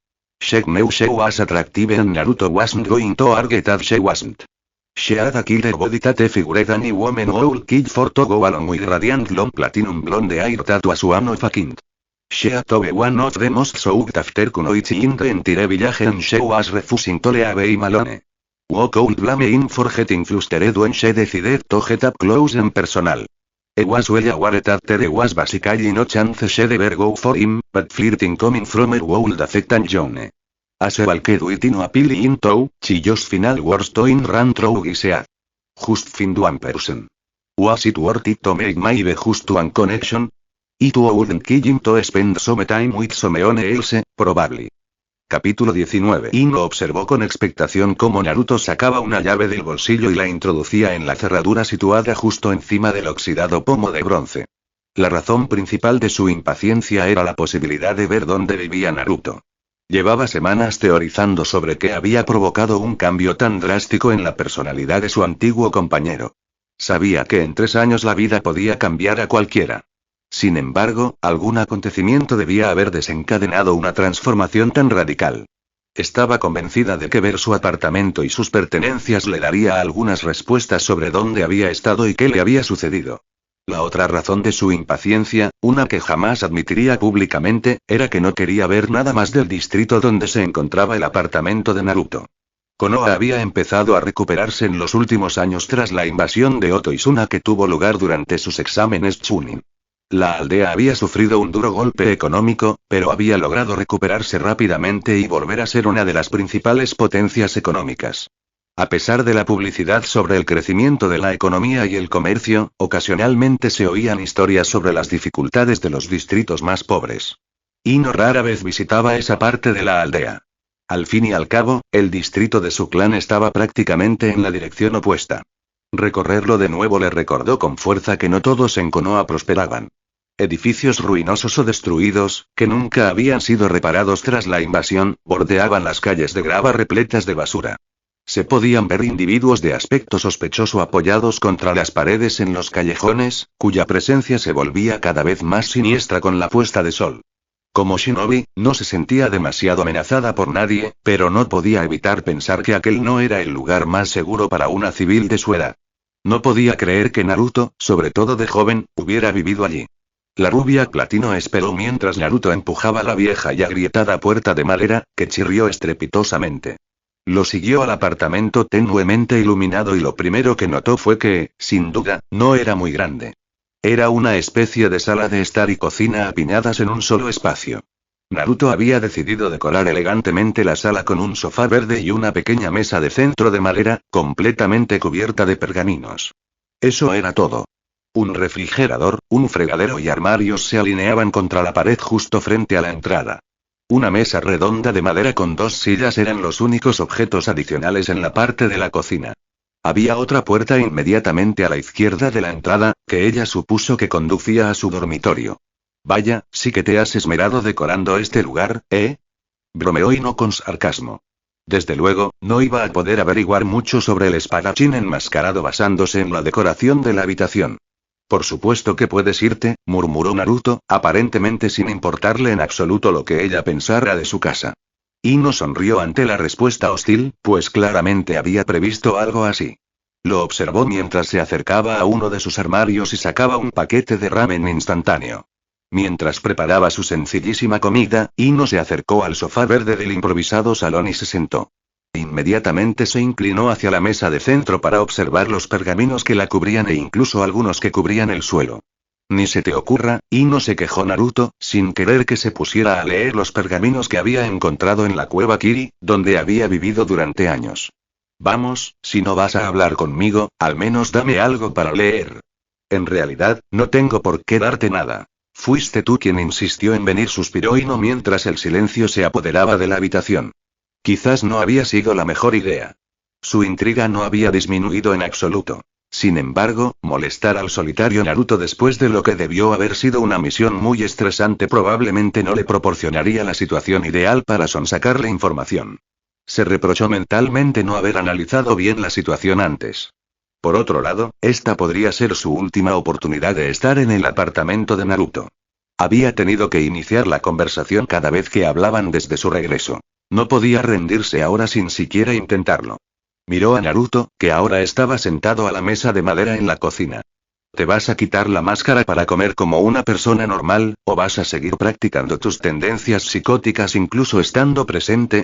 She knew she was attractive and Naruto wasn't going to argue that she wasn't. She had a killer body that figured any woman would kill for to go along with radiant long platinum blonde hair that was one of a kind. She had to be one of the most sought after kunoichi in the entire village and she was refusing to leave him alone. Who could blame him for getting flustered when she decided to get up close and personal? He was well aware that there was basically no chance she'd ever go for him, but flirting coming from her would affect Johnny. As a walked with Ino appealing to, she just final words to in ran through his head. Just find one person. Was it worth it to make maybe just one connection? It wouldn't kill him to spend some time with someone else, probably. Capítulo 19. Ino observó con expectación cómo Naruto sacaba una llave del bolsillo y la introducía en la cerradura situada justo encima del oxidado pomo de bronce. La razón principal de su impaciencia era la posibilidad de ver dónde vivía Naruto. Llevaba semanas teorizando sobre qué había provocado un cambio tan drástico en la personalidad de su antiguo compañero. Sabía que en 3 años la vida podía cambiar a cualquiera. Sin embargo, algún acontecimiento debía haber desencadenado una transformación tan radical. Estaba convencida de que ver su apartamento y sus pertenencias le daría algunas respuestas sobre dónde había estado y qué le había sucedido. La otra razón de su impaciencia, una que jamás admitiría públicamente, era que no quería ver nada más del distrito donde se encontraba el apartamento de Naruto. Konoha había empezado a recuperarse en los últimos años tras la invasión de Oto Izuna que tuvo lugar durante sus exámenes Chunin. La aldea había sufrido un duro golpe económico, pero había logrado recuperarse rápidamente y volver a ser una de las principales potencias económicas. A pesar de la publicidad sobre el crecimiento de la economía y el comercio, ocasionalmente se oían historias sobre las dificultades de los distritos más pobres. Ino rara vez visitaba esa parte de la aldea. Al fin y al cabo, el distrito de su clan estaba prácticamente en la dirección opuesta. Recorrerlo de nuevo le recordó con fuerza que no todos en Konoha prosperaban. Edificios ruinosos o destruidos, que nunca habían sido reparados tras la invasión, bordeaban las calles de grava repletas de basura. Se podían ver individuos de aspecto sospechoso apoyados contra las paredes en los callejones, cuya presencia se volvía cada vez más siniestra con la puesta de sol. Como shinobi, no se sentía demasiado amenazada por nadie, pero no podía evitar pensar que aquel no era el lugar más seguro para una civil de su edad. No podía creer que Naruto, sobre todo de joven, hubiera vivido allí. La rubia platino esperó mientras Naruto empujaba la vieja y agrietada puerta de madera, que chirrió estrepitosamente. Lo siguió al apartamento tenuemente iluminado y lo primero que notó fue que, sin duda, no era muy grande. Era una especie de sala de estar y cocina apiñadas en un solo espacio. Naruto había decidido decorar elegantemente la sala con un sofá verde y una pequeña mesa de centro de madera, completamente cubierta de pergaminos. Eso era todo. Un refrigerador, un fregadero y armarios se alineaban contra la pared justo frente a la entrada. Una mesa redonda de madera con 2 sillas eran los únicos objetos adicionales en la parte de la cocina. Había otra puerta inmediatamente a la izquierda de la entrada, que ella supuso que conducía a su dormitorio. Vaya, sí que te has esmerado decorando este lugar, ¿eh? Bromeó Ino con sarcasmo. Desde luego, no iba a poder averiguar mucho sobre el espadachín enmascarado basándose en la decoración de la habitación. Por supuesto que puedes irte, murmuró Naruto, aparentemente sin importarle en absoluto lo que ella pensara de su casa. Ino sonrió ante la respuesta hostil, pues claramente había previsto algo así. Lo observó mientras se acercaba a uno de sus armarios y sacaba un paquete de ramen instantáneo. Mientras preparaba su sencillísima comida, Ino se acercó al sofá verde del improvisado salón y se sentó. Inmediatamente se inclinó hacia la mesa de centro para observar los pergaminos que la cubrían e incluso algunos que cubrían el suelo. Ni se te ocurra, Ino, se quejó Naruto, sin querer que se pusiera a leer los pergaminos que había encontrado en la cueva Kiri, donde había vivido durante años. Vamos, si no vas a hablar conmigo, al menos dame algo para leer. En realidad, no tengo por qué darte nada. Fuiste tú quien insistió en venir, suspiró Ino mientras el silencio se apoderaba de la habitación. Quizás no había sido la mejor idea. Su intriga no había disminuido en absoluto. Sin embargo, molestar al solitario Naruto después de lo que debió haber sido una misión muy estresante probablemente no le proporcionaría la situación ideal para sonsacarle información. Se reprochó mentalmente no haber analizado bien la situación antes. Por otro lado, esta podría ser su última oportunidad de estar en el apartamento de Naruto. Había tenido que iniciar la conversación cada vez que hablaban desde su regreso. No podía rendirse ahora sin siquiera intentarlo. Miró a Naruto, que ahora estaba sentado a la mesa de madera en la cocina. ¿Te vas a quitar la máscara para comer como una persona normal, o vas a seguir practicando tus tendencias psicóticas incluso estando presente?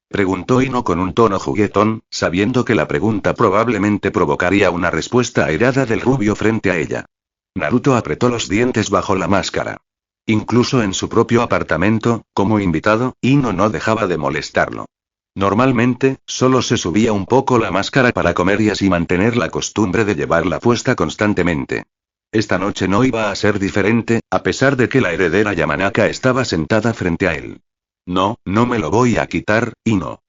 Preguntó Ino con un tono juguetón, sabiendo que la pregunta probablemente provocaría una respuesta airada del rubio frente a ella. Naruto apretó los dientes bajo la máscara. Incluso en su propio apartamento, como invitado, Ino no dejaba de molestarlo. Normalmente, solo se subía un poco la máscara para comer y así mantener la costumbre de llevarla puesta constantemente. Esta noche no iba a ser diferente, a pesar de que la heredera Yamanaka estaba sentada frente a él. No, no me lo voy a quitar, Ino.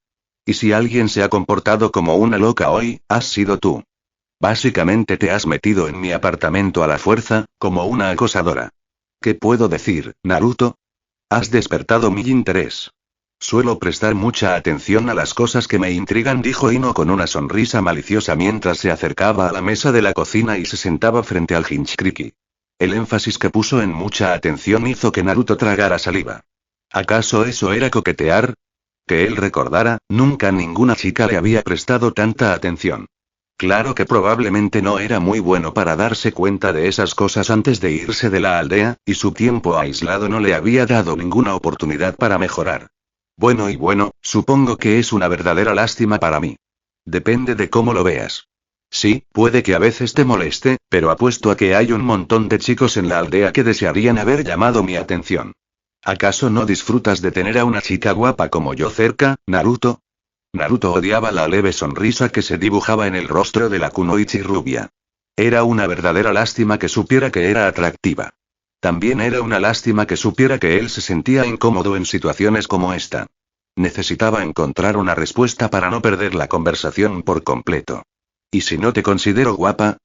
Y si alguien se ha comportado como una loca hoy, has sido tú. Básicamente te has metido en mi apartamento a la fuerza, como una acosadora. ¿Qué puedo decir, Naruto? Has despertado mi interés. Suelo prestar mucha atención a las cosas que me intrigan, dijo Ino con una sonrisa maliciosa mientras se acercaba a la mesa de la cocina y se sentaba frente al Jinchuriki. El énfasis que puso en mucha atención hizo que Naruto tragara saliva. ¿Acaso eso era coquetear? Que él recordara, nunca ninguna chica le había prestado tanta atención. Claro que probablemente no era muy bueno para darse cuenta de esas cosas antes de irse de la aldea, y su tiempo aislado no le había dado ninguna oportunidad para mejorar. Bueno, supongo que es una verdadera lástima para mí. Depende de cómo lo veas. Sí, puede que a veces te moleste, pero apuesto a que hay un montón de chicos en la aldea que desearían haber llamado mi atención. ¿Acaso no disfrutas de tener a una chica guapa como yo cerca, Naruto? Naruto odiaba la leve sonrisa que se dibujaba en el rostro de la kunoichi rubia. Era una verdadera lástima que supiera que era atractiva. También era una lástima que supiera que él se sentía incómodo en situaciones como esta. Necesitaba encontrar una respuesta para no perder la conversación por completo. ¿Y si no te considero guapa?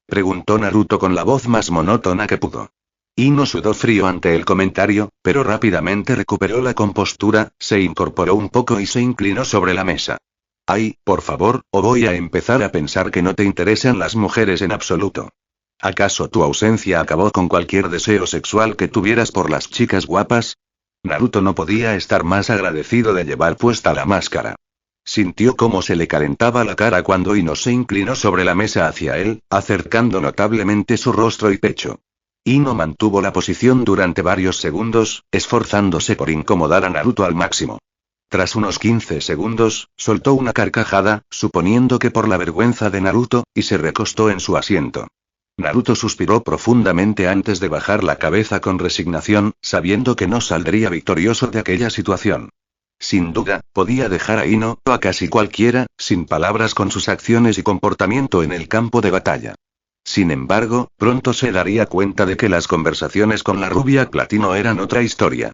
Preguntó Naruto con la voz más monótona que pudo. Ino sudó frío ante el comentario, pero rápidamente recuperó la compostura, se incorporó un poco y se inclinó sobre la mesa. Ay, por favor, o voy a empezar a pensar que no te interesan las mujeres en absoluto. ¿Acaso tu ausencia acabó con cualquier deseo sexual que tuvieras por las chicas guapas? Naruto no podía estar más agradecido de llevar puesta la máscara. Sintió cómo se le calentaba la cara cuando Ino se inclinó sobre la mesa hacia él, acercando notablemente su rostro y pecho. Ino mantuvo la posición durante varios segundos, esforzándose por incomodar a Naruto al máximo. Tras unos 15 segundos, soltó una carcajada, suponiendo que por la vergüenza de Naruto, y se recostó en su asiento. Naruto suspiró profundamente antes de bajar la cabeza con resignación, sabiendo que no saldría victorioso de aquella situación. Sin duda, podía dejar a Ino, o a casi cualquiera, sin palabras con sus acciones y comportamiento en el campo de batalla. Sin embargo, pronto se daría cuenta de que las conversaciones con la rubia platino eran otra historia.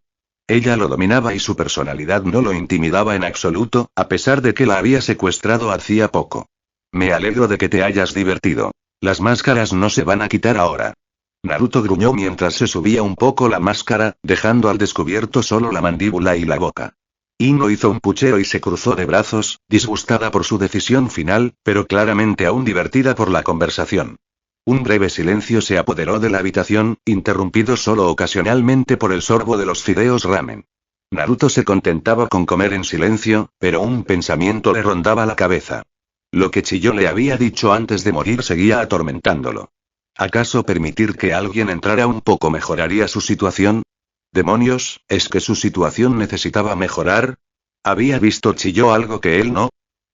Ella lo dominaba y su personalidad no lo intimidaba en absoluto, a pesar de que la había secuestrado hacía poco. Me alegro de que te hayas divertido. Las máscaras no se van a quitar ahora. Naruto gruñó mientras se subía un poco la máscara, dejando al descubierto solo la mandíbula y la boca. Ino hizo un puchero y se cruzó de brazos, disgustada por su decisión final, pero claramente aún divertida por la conversación. Un breve silencio se apoderó de la habitación, interrumpido solo ocasionalmente por el sorbo de los fideos ramen. Naruto se contentaba con comer en silencio, pero un pensamiento le rondaba la cabeza. Lo que Chilló le había dicho antes de morir seguía atormentándolo. ¿Acaso permitir que alguien entrara un poco mejoraría su situación? ¿Demonios, es que su situación necesitaba mejorar? ¿Había visto Chilló algo que él no?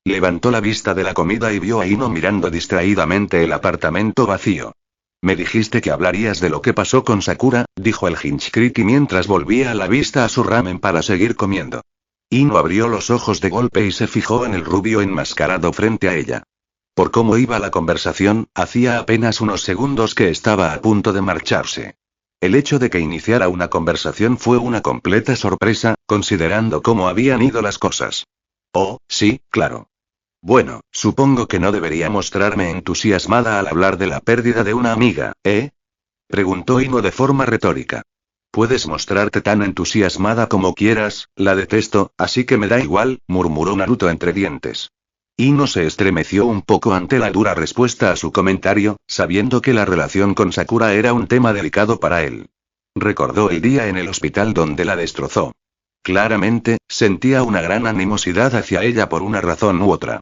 Levantó la vista de la comida y vio a Ino mirando distraídamente el apartamento vacío. Me dijiste que hablarías de lo que pasó con Sakura, dijo el Hinchkriki mientras volvía la vista a su ramen para seguir comiendo. Ino abrió los ojos de golpe y se fijó en el rubio enmascarado frente a ella. Por cómo iba la conversación, hacía apenas unos segundos que estaba a punto de marcharse. El hecho de que iniciara una conversación fue una completa sorpresa, considerando cómo habían ido las cosas. Oh, sí, claro. Bueno, supongo que no debería mostrarme entusiasmada al hablar de la pérdida de una amiga, ¿eh? Preguntó Ino de forma retórica. Puedes mostrarte tan entusiasmada como quieras, la detesto, así que me da igual, murmuró Naruto entre dientes. Ino se estremeció un poco ante la dura respuesta a su comentario, sabiendo que la relación con Sakura era un tema delicado para él. Recordó el día en el hospital donde la destrozó. Claramente, sentía una gran animosidad hacia ella por una razón u otra.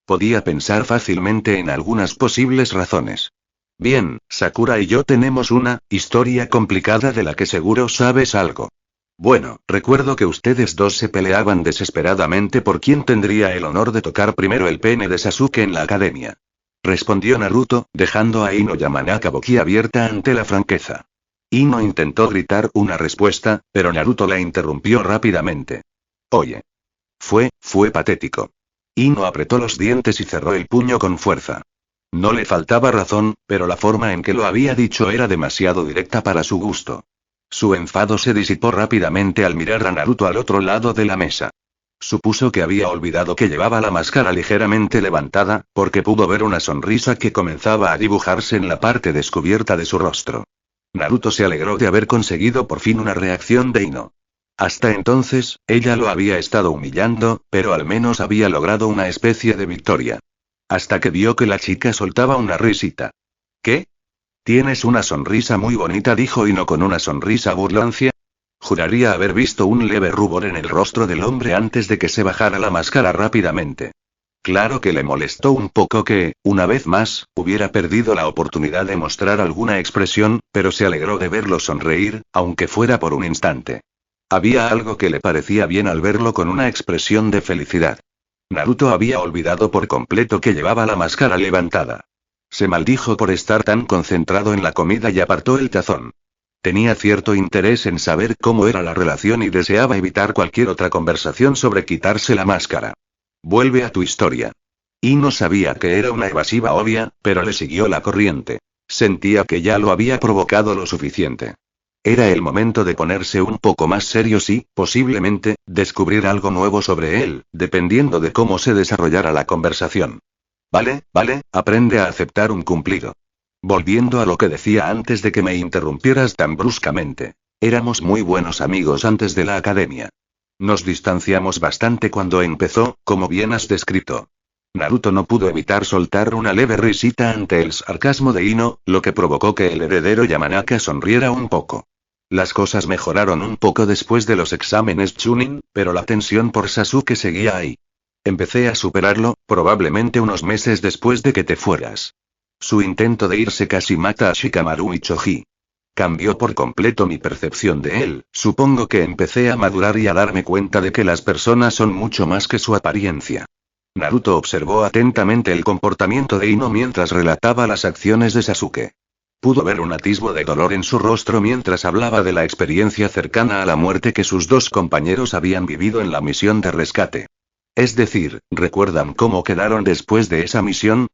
Podía pensar fácilmente en algunas posibles razones. Bien, Sakura y yo tenemos una historia complicada de la que seguro sabes algo. Bueno, recuerdo que ustedes dos se peleaban desesperadamente por quién tendría el honor de tocar primero el pene de Sasuke en la academia. Respondió Naruto, dejando a Ino Yamanaka boquiabierta ante la franqueza. Ino intentó gritar una respuesta, pero Naruto la interrumpió rápidamente. Oye. Fue patético. Ino apretó los dientes y cerró el puño con fuerza. No le faltaba razón, pero la forma en que lo había dicho era demasiado directa para su gusto. Su enfado se disipó rápidamente al mirar a Naruto al otro lado de la mesa. Supuso que había olvidado que llevaba la máscara ligeramente levantada, porque pudo ver una sonrisa que comenzaba a dibujarse en la parte descubierta de su rostro. Naruto se alegró de haber conseguido por fin una reacción de Ino. Hasta entonces, ella lo había estado humillando, pero al menos había logrado una especie de victoria. Hasta que vio que la chica soltaba una risita. ¿Qué? Tienes una sonrisa muy bonita, dijo Ino con una sonrisa burlancia. Juraría haber visto un leve rubor en el rostro del hombre antes de que se bajara la máscara rápidamente. Claro que le molestó un poco que, una vez más, hubiera perdido la oportunidad de mostrar alguna expresión, pero se alegró de verlo sonreír, aunque fuera por un instante. Había algo que le parecía bien al verlo con una expresión de felicidad. Naruto había olvidado por completo que llevaba la máscara levantada. Se maldijo por estar tan concentrado en la comida y apartó el tazón. Tenía cierto interés en saber cómo era la relación y deseaba evitar cualquier otra conversación sobre quitarse la máscara. Vuelve a tu historia. Ino sabía que era una evasiva obvia, pero le siguió la corriente. Sentía que ya lo había provocado lo suficiente. Era el momento de ponerse un poco más serios y, posiblemente, descubrir algo nuevo sobre él, dependiendo de cómo se desarrollara la conversación. Vale, aprende a aceptar un cumplido. Volviendo a lo que decía antes de que me interrumpieras tan bruscamente. Éramos muy buenos amigos antes de la academia. Nos distanciamos bastante cuando empezó, como bien has descrito. Naruto no pudo evitar soltar una leve risita ante el sarcasmo de Ino, lo que provocó que el heredero Yamanaka sonriera un poco. Las cosas mejoraron un poco después de los exámenes Chunin, pero la tensión por Sasuke seguía ahí. Empecé a superarlo, probablemente unos meses después de que te fueras. Su intento de irse casi mata a Shikamaru y Choji. Cambió por completo mi percepción de él, supongo que empecé a madurar y a darme cuenta de que las personas son mucho más que su apariencia. Naruto observó atentamente el comportamiento de Ino mientras relataba las acciones de Sasuke. Pudo ver un atisbo de dolor en su rostro mientras hablaba de la experiencia cercana a la muerte que sus dos compañeros habían vivido en la misión de rescate. Es decir, ¿recuerdan cómo quedaron después de esa misión?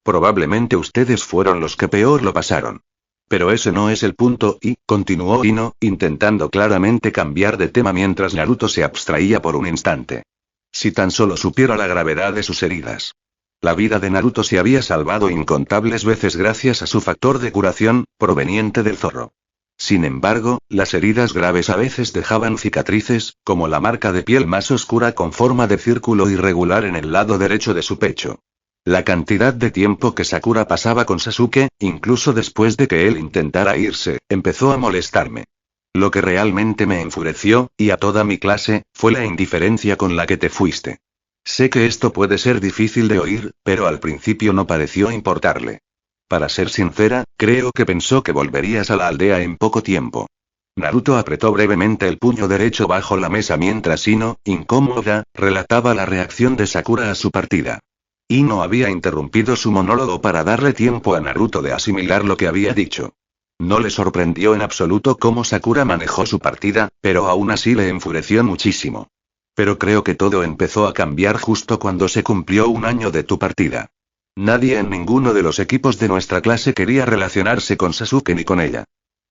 Probablemente ustedes fueron los que peor lo pasaron. Pero ese no es el punto y, continuó Ino, intentando claramente cambiar de tema mientras Naruto se abstraía por un instante. Si tan solo supiera la gravedad de sus heridas. La vida de Naruto se había salvado incontables veces gracias a su factor de curación, proveniente del zorro. Sin embargo, las heridas graves a veces dejaban cicatrices, como la marca de piel más oscura con forma de círculo irregular en el lado derecho de su pecho. La cantidad de tiempo que Sakura pasaba con Sasuke, incluso después de que él intentara irse, empezó a molestarme. Lo que realmente me enfureció, y a toda mi clase, fue la indiferencia con la que te fuiste. Sé que esto puede ser difícil de oír, pero al principio no pareció importarle. Para ser sincera, creo que pensó que volverías a la aldea en poco tiempo. Naruto apretó brevemente el puño derecho bajo la mesa mientras Ino, incómoda, relataba la reacción de Sakura a su partida. Ino había interrumpido su monólogo para darle tiempo a Naruto de asimilar lo que había dicho. No le sorprendió en absoluto cómo Sakura manejó su partida, pero aún así le enfureció muchísimo. Pero creo que todo empezó a cambiar justo cuando se cumplió un año de tu partida. Nadie en ninguno de los equipos de nuestra clase quería relacionarse con Sasuke ni con ella.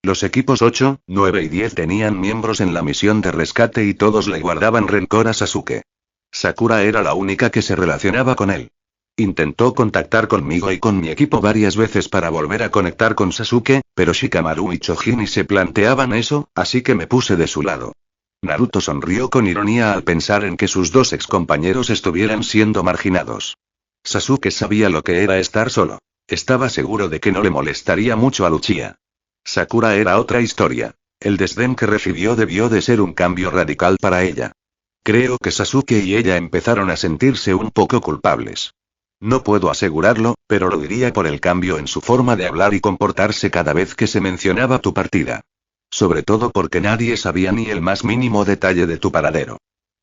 Los equipos 8, 9 y 10 tenían miembros en la misión de rescate y todos le guardaban rencor a Sasuke. Sakura era la única que se relacionaba con él. Intentó contactar conmigo y con mi equipo varias veces para volver a conectar con Sasuke, pero Shikamaru y Chojin se planteaban eso, así que me puse de su lado. Naruto sonrió con ironía al pensar en que sus dos excompañeros estuvieran siendo marginados. Sasuke sabía lo que era estar solo. Estaba seguro de que no le molestaría mucho a Uchiha. Sakura era otra historia. El desdén que recibió debió de ser un cambio radical para ella. Creo que Sasuke y ella empezaron a sentirse un poco culpables. No puedo asegurarlo, pero lo diría por el cambio en su forma de hablar y comportarse cada vez que se mencionaba tu partida. Sobre todo porque nadie sabía ni el más mínimo detalle de tu paradero.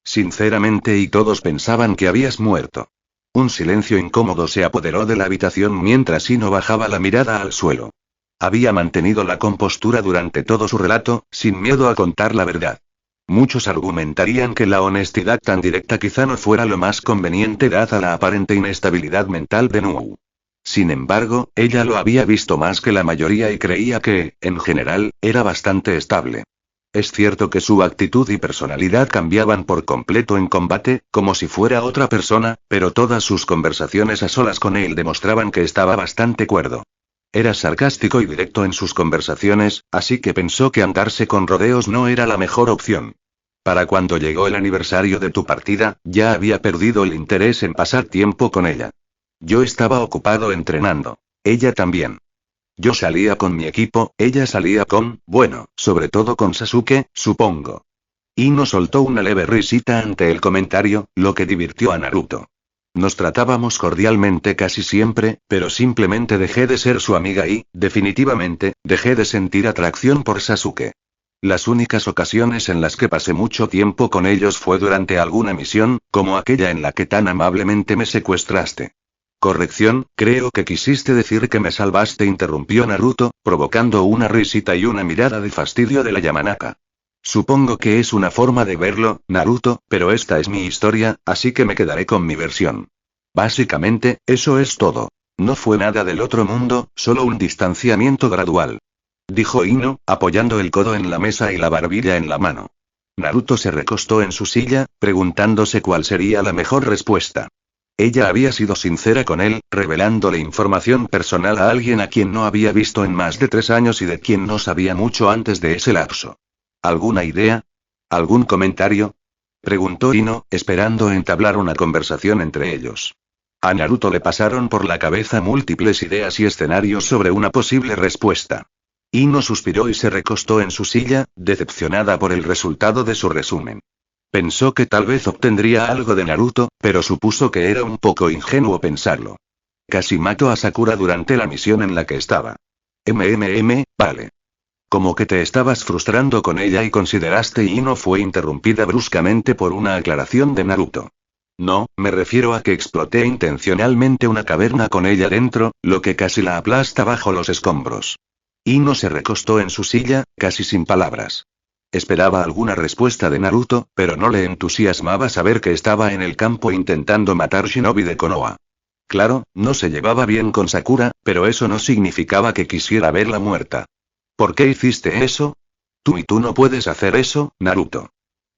Sinceramente, y todos pensaban que habías muerto. Un silencio incómodo se apoderó de la habitación mientras Ino bajaba la mirada al suelo. Había mantenido la compostura durante todo su relato, sin miedo a contar la verdad. Muchos argumentarían que la honestidad tan directa quizá no fuera lo más conveniente dada la aparente inestabilidad mental de Nuu. Sin embargo, ella lo había visto más que la mayoría y creía que, en general, era bastante estable. Es cierto que su actitud y personalidad cambiaban por completo en combate, como si fuera otra persona, pero todas sus conversaciones a solas con él demostraban que estaba bastante cuerdo. Era sarcástico y directo en sus conversaciones, así que pensó que andarse con rodeos no era la mejor opción. Para cuando llegó el aniversario de tu partida, ya había perdido el interés en pasar tiempo con ella. Yo estaba ocupado entrenando. Ella también. Yo salía con mi equipo, ella salía con, bueno, sobre todo con Sasuke, supongo. Ino soltó una leve risita ante el comentario, lo que divirtió a Naruto. Nos tratábamos cordialmente casi siempre, pero simplemente dejé de ser su amiga y, definitivamente, dejé de sentir atracción por Sasuke. Las únicas ocasiones en las que pasé mucho tiempo con ellos fue durante alguna misión, como aquella en la que tan amablemente me secuestraste. Corrección, creo que quisiste decir que me salvaste, interrumpió Naruto, provocando una risita y una mirada de fastidio de la Yamanaka. Supongo que es una forma de verlo, Naruto, pero esta es mi historia, así que me quedaré con mi versión. Básicamente, eso es todo. No fue nada del otro mundo, solo un distanciamiento gradual. Dijo Ino, apoyando el codo en la mesa y la barbilla en la mano. Naruto se recostó en su silla, preguntándose cuál sería la mejor respuesta. Ella había sido sincera con él, revelándole información personal a alguien a quien no había visto en más de 3 años y de quien no sabía mucho antes de ese lapso. ¿Alguna idea? ¿Algún comentario? Preguntó Ino, esperando entablar una conversación entre ellos. A Naruto le pasaron por la cabeza múltiples ideas y escenarios sobre una posible respuesta. Ino suspiró y se recostó en su silla, decepcionada por el resultado de su resumen. Pensó que tal vez obtendría algo de Naruto, pero supuso que era un poco ingenuo pensarlo. Casi mató a Sakura durante la misión en la que estaba. Vale. Como que te estabas frustrando con ella y consideraste. Ino fue interrumpida bruscamente por una aclaración de Naruto. No, me refiero a que exploté intencionalmente una caverna con ella dentro, lo que casi la aplasta bajo los escombros. Ino se recostó en su silla, casi sin palabras. Esperaba alguna respuesta de Naruto, pero no le entusiasmaba saber que estaba en el campo intentando matar Shinobi de Konoha. Claro, no se llevaba bien con Sakura, pero eso no significaba que quisiera verla muerta. ¿Por qué hiciste eso? Tú no puedes hacer eso, Naruto.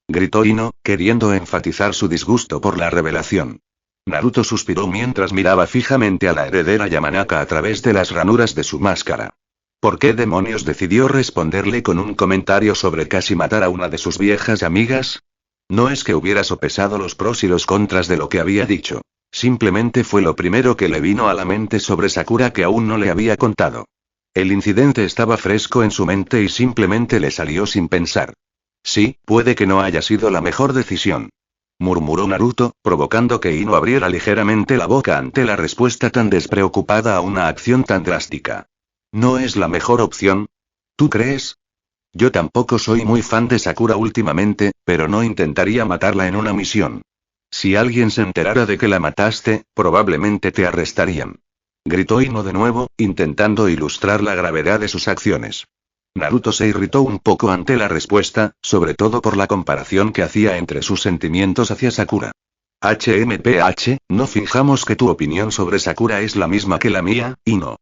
Gritó Ino, queriendo enfatizar su disgusto por la revelación. Naruto suspiró mientras miraba fijamente a la heredera Yamanaka a través de las ranuras de su máscara. ¿Por qué demonios decidió responderle con un comentario sobre casi matar a una de sus viejas amigas? No es que hubiera sopesado los pros y los contras de lo que había dicho. Simplemente fue lo primero que le vino a la mente sobre Sakura que aún no le había contado. El incidente estaba fresco en su mente y simplemente le salió sin pensar. Sí, puede que no haya sido la mejor decisión. Murmuró Naruto, provocando que Ino abriera ligeramente la boca ante la respuesta tan despreocupada a una acción tan drástica. ¿No es la mejor opción? ¿Tú crees? Yo tampoco soy muy fan de Sakura últimamente, pero no intentaría matarla en una misión. Si alguien se enterara de que la mataste, probablemente te arrestarían. Gritó Ino de nuevo, intentando ilustrar la gravedad de sus acciones. Naruto se irritó un poco ante la respuesta, sobre todo por la comparación que hacía entre sus sentimientos hacia Sakura. HMPH, no fijamos que tu opinión sobre Sakura es la misma que la mía, Ino.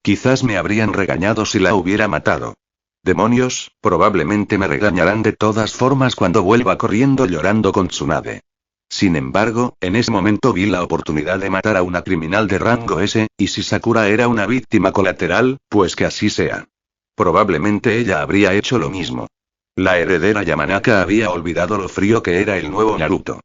Quizás me habrían regañado si la hubiera matado. Demonios, probablemente me regañarán de todas formas cuando vuelva corriendo llorando con Tsunade. Sin embargo, en ese momento vi la oportunidad de matar a una criminal de rango S, y si Sakura era una víctima colateral, pues que así sea. Probablemente ella habría hecho lo mismo. La heredera Yamanaka había olvidado lo frío que era el nuevo Naruto.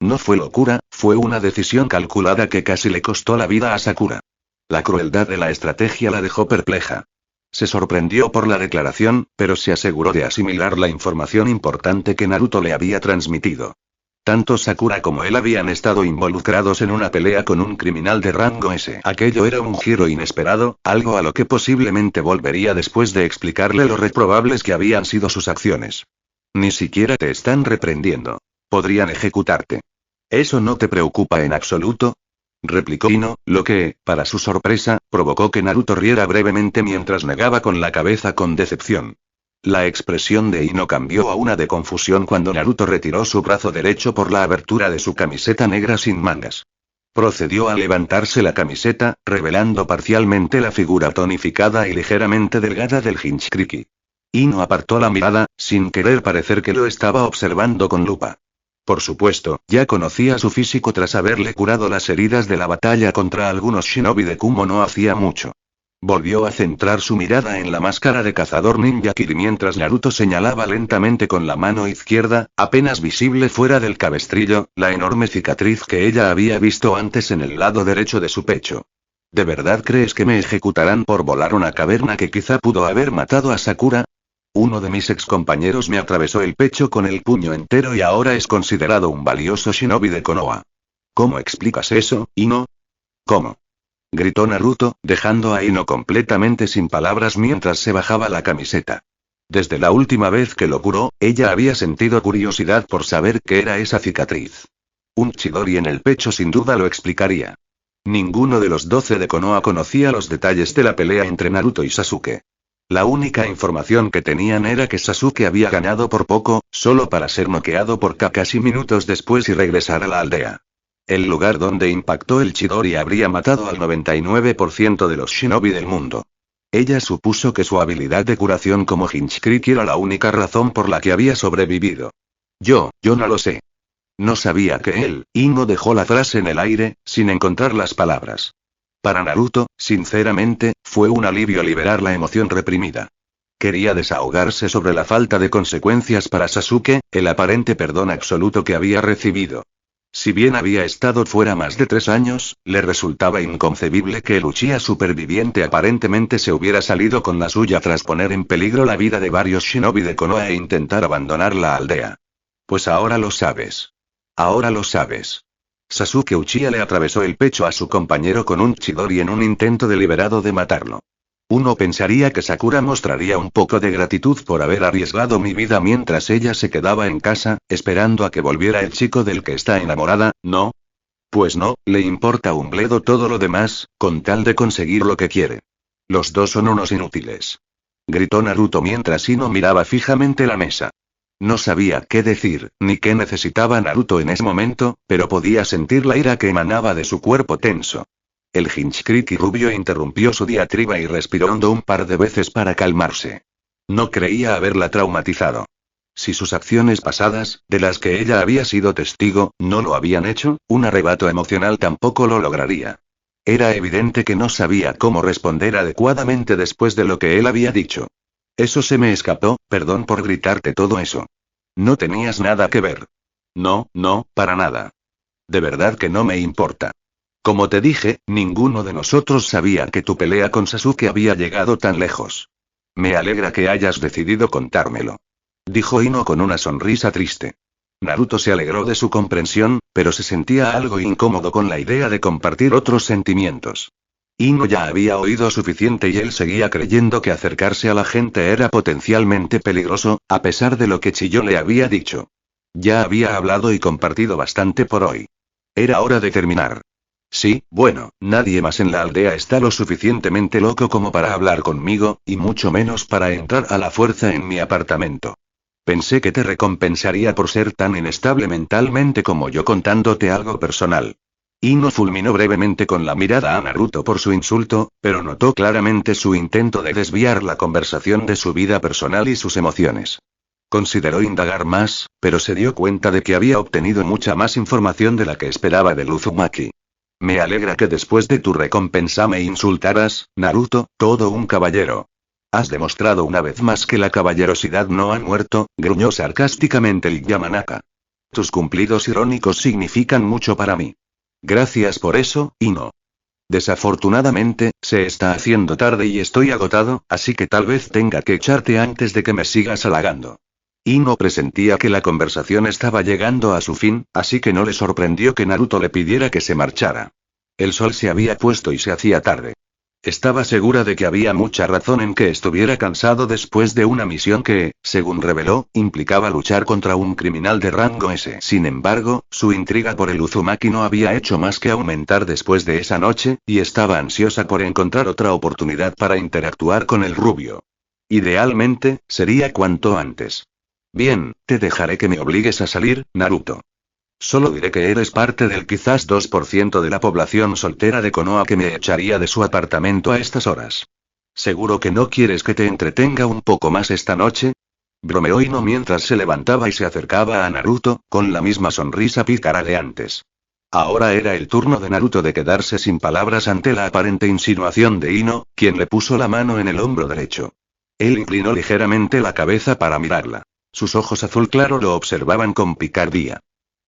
No fue locura, fue una decisión calculada que casi le costó la vida a Sakura. La crueldad de la estrategia la dejó perpleja. Se sorprendió por la declaración, pero se aseguró de asimilar la información importante que Naruto le había transmitido. Tanto Sakura como él habían estado involucrados en una pelea con un criminal de rango S. Aquello era un giro inesperado, algo a lo que posiblemente volvería después de explicarle lo reprobables que habían sido sus acciones. Ni siquiera te están reprendiendo. Podrían ejecutarte. ¿Eso no te preocupa en absoluto?, replicó Ino, lo que, para su sorpresa, provocó que Naruto riera brevemente mientras negaba con la cabeza con decepción. La expresión de Ino cambió a una de confusión cuando Naruto retiró su brazo derecho por la abertura de su camiseta negra sin mangas. Procedió a levantarse la camiseta, revelando parcialmente la figura tonificada y ligeramente delgada del Hinchkriki. Ino apartó la mirada, sin querer parecer que lo estaba observando con lupa. Por supuesto, ya conocía su físico tras haberle curado las heridas de la batalla contra algunos shinobi de Kumo no hacía mucho. Volvió a centrar su mirada en la máscara de cazador ninja Kiri mientras Naruto señalaba lentamente con la mano izquierda, apenas visible fuera del cabestrillo, la enorme cicatriz que ella había visto antes en el lado derecho de su pecho. ¿De verdad crees que me ejecutarán por volar una caverna que quizá pudo haber matado a Sakura? Uno de mis excompañeros me atravesó el pecho con el puño entero y ahora es considerado un valioso shinobi de Konoha. ¿Cómo explicas eso, Ino? ¿Cómo?, gritó Naruto, dejando a Ino completamente sin palabras mientras se bajaba la camiseta. Desde la última vez que lo curó, ella había sentido curiosidad por saber qué era esa cicatriz. Un chidori en el pecho sin duda lo explicaría. Ninguno de los 12 de Konoha conocía los detalles de la pelea entre Naruto y Sasuke. La única información que tenían era que Sasuke había ganado por poco, solo para ser noqueado por Kakashi minutos después y regresar a la aldea. El lugar donde impactó el chidori habría matado al 99% de los shinobi del mundo. Ella supuso que su habilidad de curación como Hinchkriki era la única razón por la que había sobrevivido. Yo no lo sé. No sabía que él, Ino dejó la frase en el aire, sin encontrar las palabras. Para Naruto, sinceramente, fue un alivio liberar la emoción reprimida. Quería desahogarse sobre la falta de consecuencias para Sasuke, el aparente perdón absoluto que había recibido. Si bien había estado fuera más de 3 años, le resultaba inconcebible que el Uchiha superviviente aparentemente se hubiera salido con la suya tras poner en peligro la vida de varios shinobi de Konoha e intentar abandonar la aldea. Pues ahora lo sabes. Ahora lo sabes. Sasuke Uchiha le atravesó el pecho a su compañero con un chidori en un intento deliberado de matarlo. Uno pensaría que Sakura mostraría un poco de gratitud por haber arriesgado mi vida mientras ella se quedaba en casa, esperando a que volviera el chico del que está enamorada, ¿no? Pues no, le importa un bledo todo lo demás, con tal de conseguir lo que quiere. Los dos son unos inútiles. Gritó Naruto mientras Ino miraba fijamente la mesa. No sabía qué decir, ni qué necesitaba Naruto en ese momento, pero podía sentir la ira que emanaba de su cuerpo tenso. El Hinchkriki rubio interrumpió su diatriba y respiró hondo un par de veces para calmarse. No creía haberla traumatizado. Si sus acciones pasadas, de las que ella había sido testigo, no lo habían hecho, un arrebato emocional tampoco lo lograría. Era evidente que no sabía cómo responder adecuadamente después de lo que él había dicho. Eso se me escapó, perdón por gritarte todo eso. No tenías nada que ver. No, para nada. De verdad que no me importa. Como te dije, ninguno de nosotros sabía que tu pelea con Sasuke había llegado tan lejos. Me alegra que hayas decidido contármelo. Dijo Ino con una sonrisa triste. Naruto se alegró de su comprensión, pero se sentía algo incómodo con la idea de compartir otros sentimientos. Ino ya había oído suficiente y él seguía creyendo que acercarse a la gente era potencialmente peligroso, a pesar de lo que Chiyo le había dicho. Ya había hablado y compartido bastante por hoy. Era hora de terminar. Sí, bueno, nadie más en la aldea está lo suficientemente loco como para hablar conmigo, y mucho menos para entrar a la fuerza en mi apartamento. Pensé que te recompensaría por ser tan inestable mentalmente como yo contándote algo personal. Ino fulminó brevemente con la mirada a Naruto por su insulto, pero notó claramente su intento de desviar la conversación de su vida personal y sus emociones. Consideró indagar más, pero se dio cuenta de que había obtenido mucha más información de la que esperaba del Uzumaki. Me alegra que después de tu recompensa me insultaras, Naruto, todo un caballero. Has demostrado una vez más que la caballerosidad no ha muerto, gruñó sarcásticamente el Yamanaka. Tus cumplidos irónicos significan mucho para mí. Gracias por eso, Ino. Desafortunadamente, se está haciendo tarde y estoy agotado, así que tal vez tenga que echarte antes de que me sigas halagando. Ino presentía que la conversación estaba llegando a su fin, así que no le sorprendió que Naruto le pidiera que se marchara. El sol se había puesto y se hacía tarde. Estaba segura de que había mucha razón en que estuviera cansado después de una misión que, según reveló, implicaba luchar contra un criminal de rango S. Sin embargo, su intriga por el Uzumaki no había hecho más que aumentar después de esa noche, y estaba ansiosa por encontrar otra oportunidad para interactuar con el rubio. Idealmente, sería cuanto antes. Bien, te dejaré que me obligues a salir, Naruto. Solo diré que eres parte del quizás 2% de la población soltera de Konoha que me echaría de su apartamento a estas horas. ¿Seguro que no quieres que te entretenga un poco más esta noche? Bromeó Ino mientras se levantaba y se acercaba a Naruto, con la misma sonrisa pícara de antes. Ahora era el turno de Naruto de quedarse sin palabras ante la aparente insinuación de Ino, quien le puso la mano en el hombro derecho. Él inclinó ligeramente la cabeza para mirarla. Sus ojos azul claro lo observaban con picardía.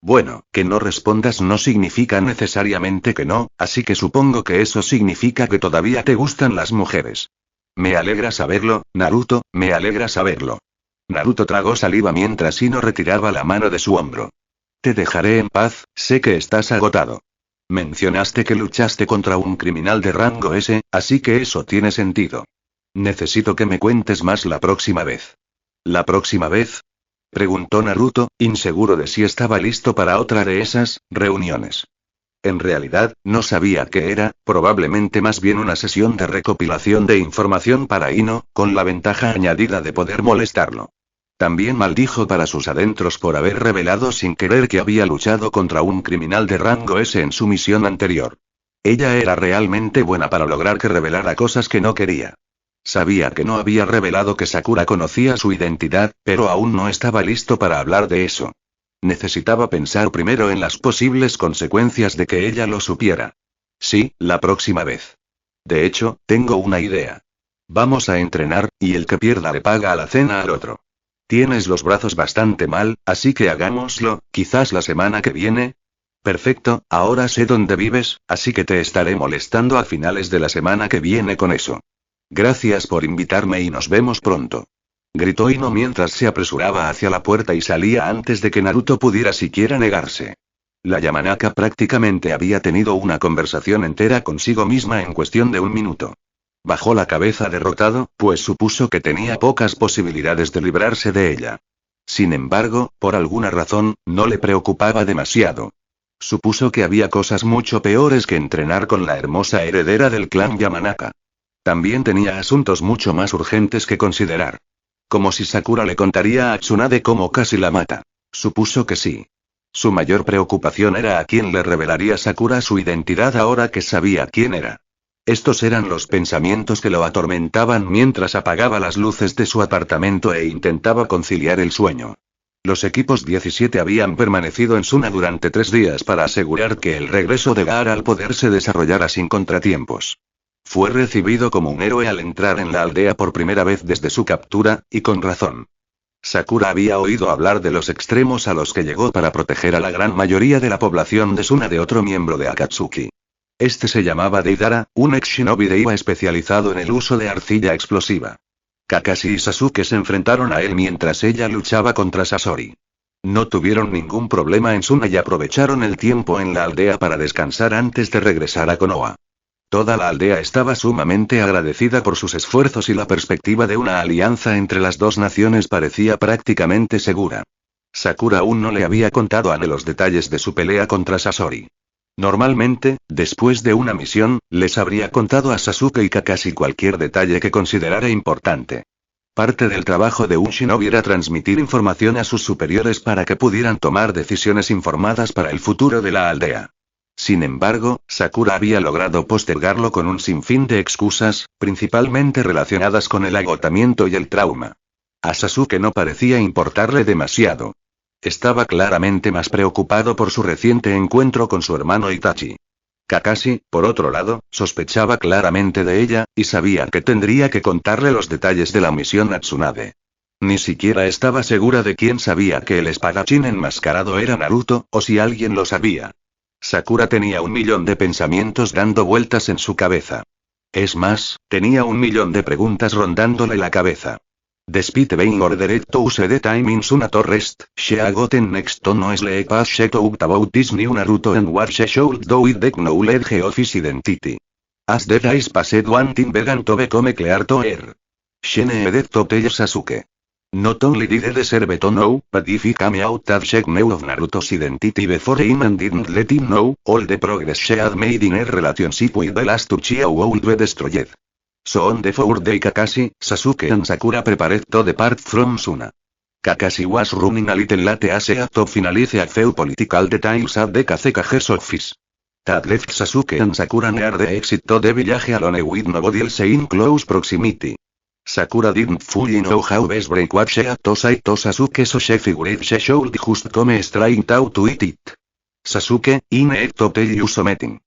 Bueno, que no respondas no significa necesariamente que no, así que supongo que eso significa que todavía te gustan las mujeres. Me alegra saberlo, Naruto, me alegra saberlo. Naruto tragó saliva mientras Ino retiraba la mano de su hombro. Te dejaré en paz, sé que estás agotado. Mencionaste que luchaste contra un criminal de rango S, así que eso tiene sentido. Necesito que me cuentes más la próxima vez. ¿La próxima vez? Preguntó Naruto, inseguro de si estaba listo para otra de esas reuniones. En realidad, no sabía qué era, probablemente más bien una sesión de recopilación de información para Ino, con la ventaja añadida de poder molestarlo. También maldijo para sus adentros por haber revelado sin querer que había luchado contra un criminal de rango S en su misión anterior. Ella era realmente buena para lograr que revelara cosas que no quería. Sabía que no había revelado que Sakura conocía su identidad, pero aún no estaba listo para hablar de eso. Necesitaba pensar primero en las posibles consecuencias de que ella lo supiera. Sí, la próxima vez. De hecho, tengo una idea. Vamos a entrenar, y el que pierda le paga a la cena al otro. Tienes los brazos bastante mal, así que hagámoslo, quizás la semana que viene. Perfecto, ahora sé dónde vives, así que te estaré molestando a finales de la semana que viene con eso. Gracias por invitarme y nos vemos pronto. Gritó Ino mientras se apresuraba hacia la puerta y salía antes de que Naruto pudiera siquiera negarse. La Yamanaka prácticamente había tenido una conversación entera consigo misma en cuestión de un minuto. Bajó la cabeza derrotado, pues supuso que tenía pocas posibilidades de librarse de ella. Sin embargo, por alguna razón, no le preocupaba demasiado. Supuso que había cosas mucho peores que entrenar con la hermosa heredera del clan Yamanaka. También tenía asuntos mucho más urgentes que considerar. Como si Sakura le contaría a Tsunade cómo casi la mata. Supuso que sí. Su mayor preocupación era a quién le revelaría Sakura su identidad ahora que sabía quién era. Estos eran los pensamientos que lo atormentaban mientras apagaba las luces de su apartamento e intentaba conciliar el sueño. Los equipos 17 habían permanecido en Suna durante 3 días para asegurar que el regreso de Gaara al poder se desarrollara sin contratiempos. Fue recibido como un héroe al entrar en la aldea por primera vez desde su captura, y con razón. Sakura había oído hablar de los extremos a los que llegó para proteger a la gran mayoría de la población de Suna de otro miembro de Akatsuki. Este se llamaba Deidara, un ex shinobi de Iwa especializado en el uso de arcilla explosiva. Kakashi y Sasuke se enfrentaron a él mientras ella luchaba contra Sasori. No tuvieron ningún problema en Suna y aprovecharon el tiempo en la aldea para descansar antes de regresar a Konoha. Toda la aldea estaba sumamente agradecida por sus esfuerzos y la perspectiva de una alianza entre las dos naciones parecía prácticamente segura. Sakura aún no le había contado a Ane los detalles de su pelea contra Sasori. Normalmente, después de una misión, les habría contado a Sasuke y Kakashi cualquier detalle que considerara importante. Parte del trabajo de un shinobi era transmitir información a sus superiores para que pudieran tomar decisiones informadas para el futuro de la aldea. Sin embargo, Sakura había logrado postergarlo con un sinfín de excusas, principalmente relacionadas con el agotamiento y el trauma. A Sasuke no parecía importarle demasiado. Estaba claramente más preocupado por su reciente encuentro con su hermano Itachi. Kakashi, por otro lado, sospechaba claramente de ella, y sabía que tendría que contarle los detalles de la misión a Tsunade. Ni siquiera estaba segura de quién sabía que el espadachín enmascarado era Naruto, o si alguien lo sabía. Sakura tenía 1.000.000 de pensamientos dando vueltas en su cabeza. Es más, tenía 1.000.000 de preguntas rondándole la cabeza. Despite being ordered to use the time in Suna Torrest, she had gotten next to no sleep as she talked about this new Naruto and what she should do with the knowledge of his identity. As the days passed one thing began to become clear to her. She needed to tell Sasuke. Not only did he deserve to know, but if he came out that she knew of Naruto's identity before him and didn't let him know, all the progress she had made in her relationship with the last Uchiha would be destroyed. So on the fourth day Kakashi, Sasuke and Sakura prepared to depart from Suna. Kakashi was running a little late as he had to finalize a few political details at the Kazekage's office. That left Sasuke and Sakura near the exit to the village alone with nobody else in close proximity. Sakura didn't fully know how best break what she had to say to Sasuke, so she figured she should just come straight out to it. Sasuke, I need to tell you something.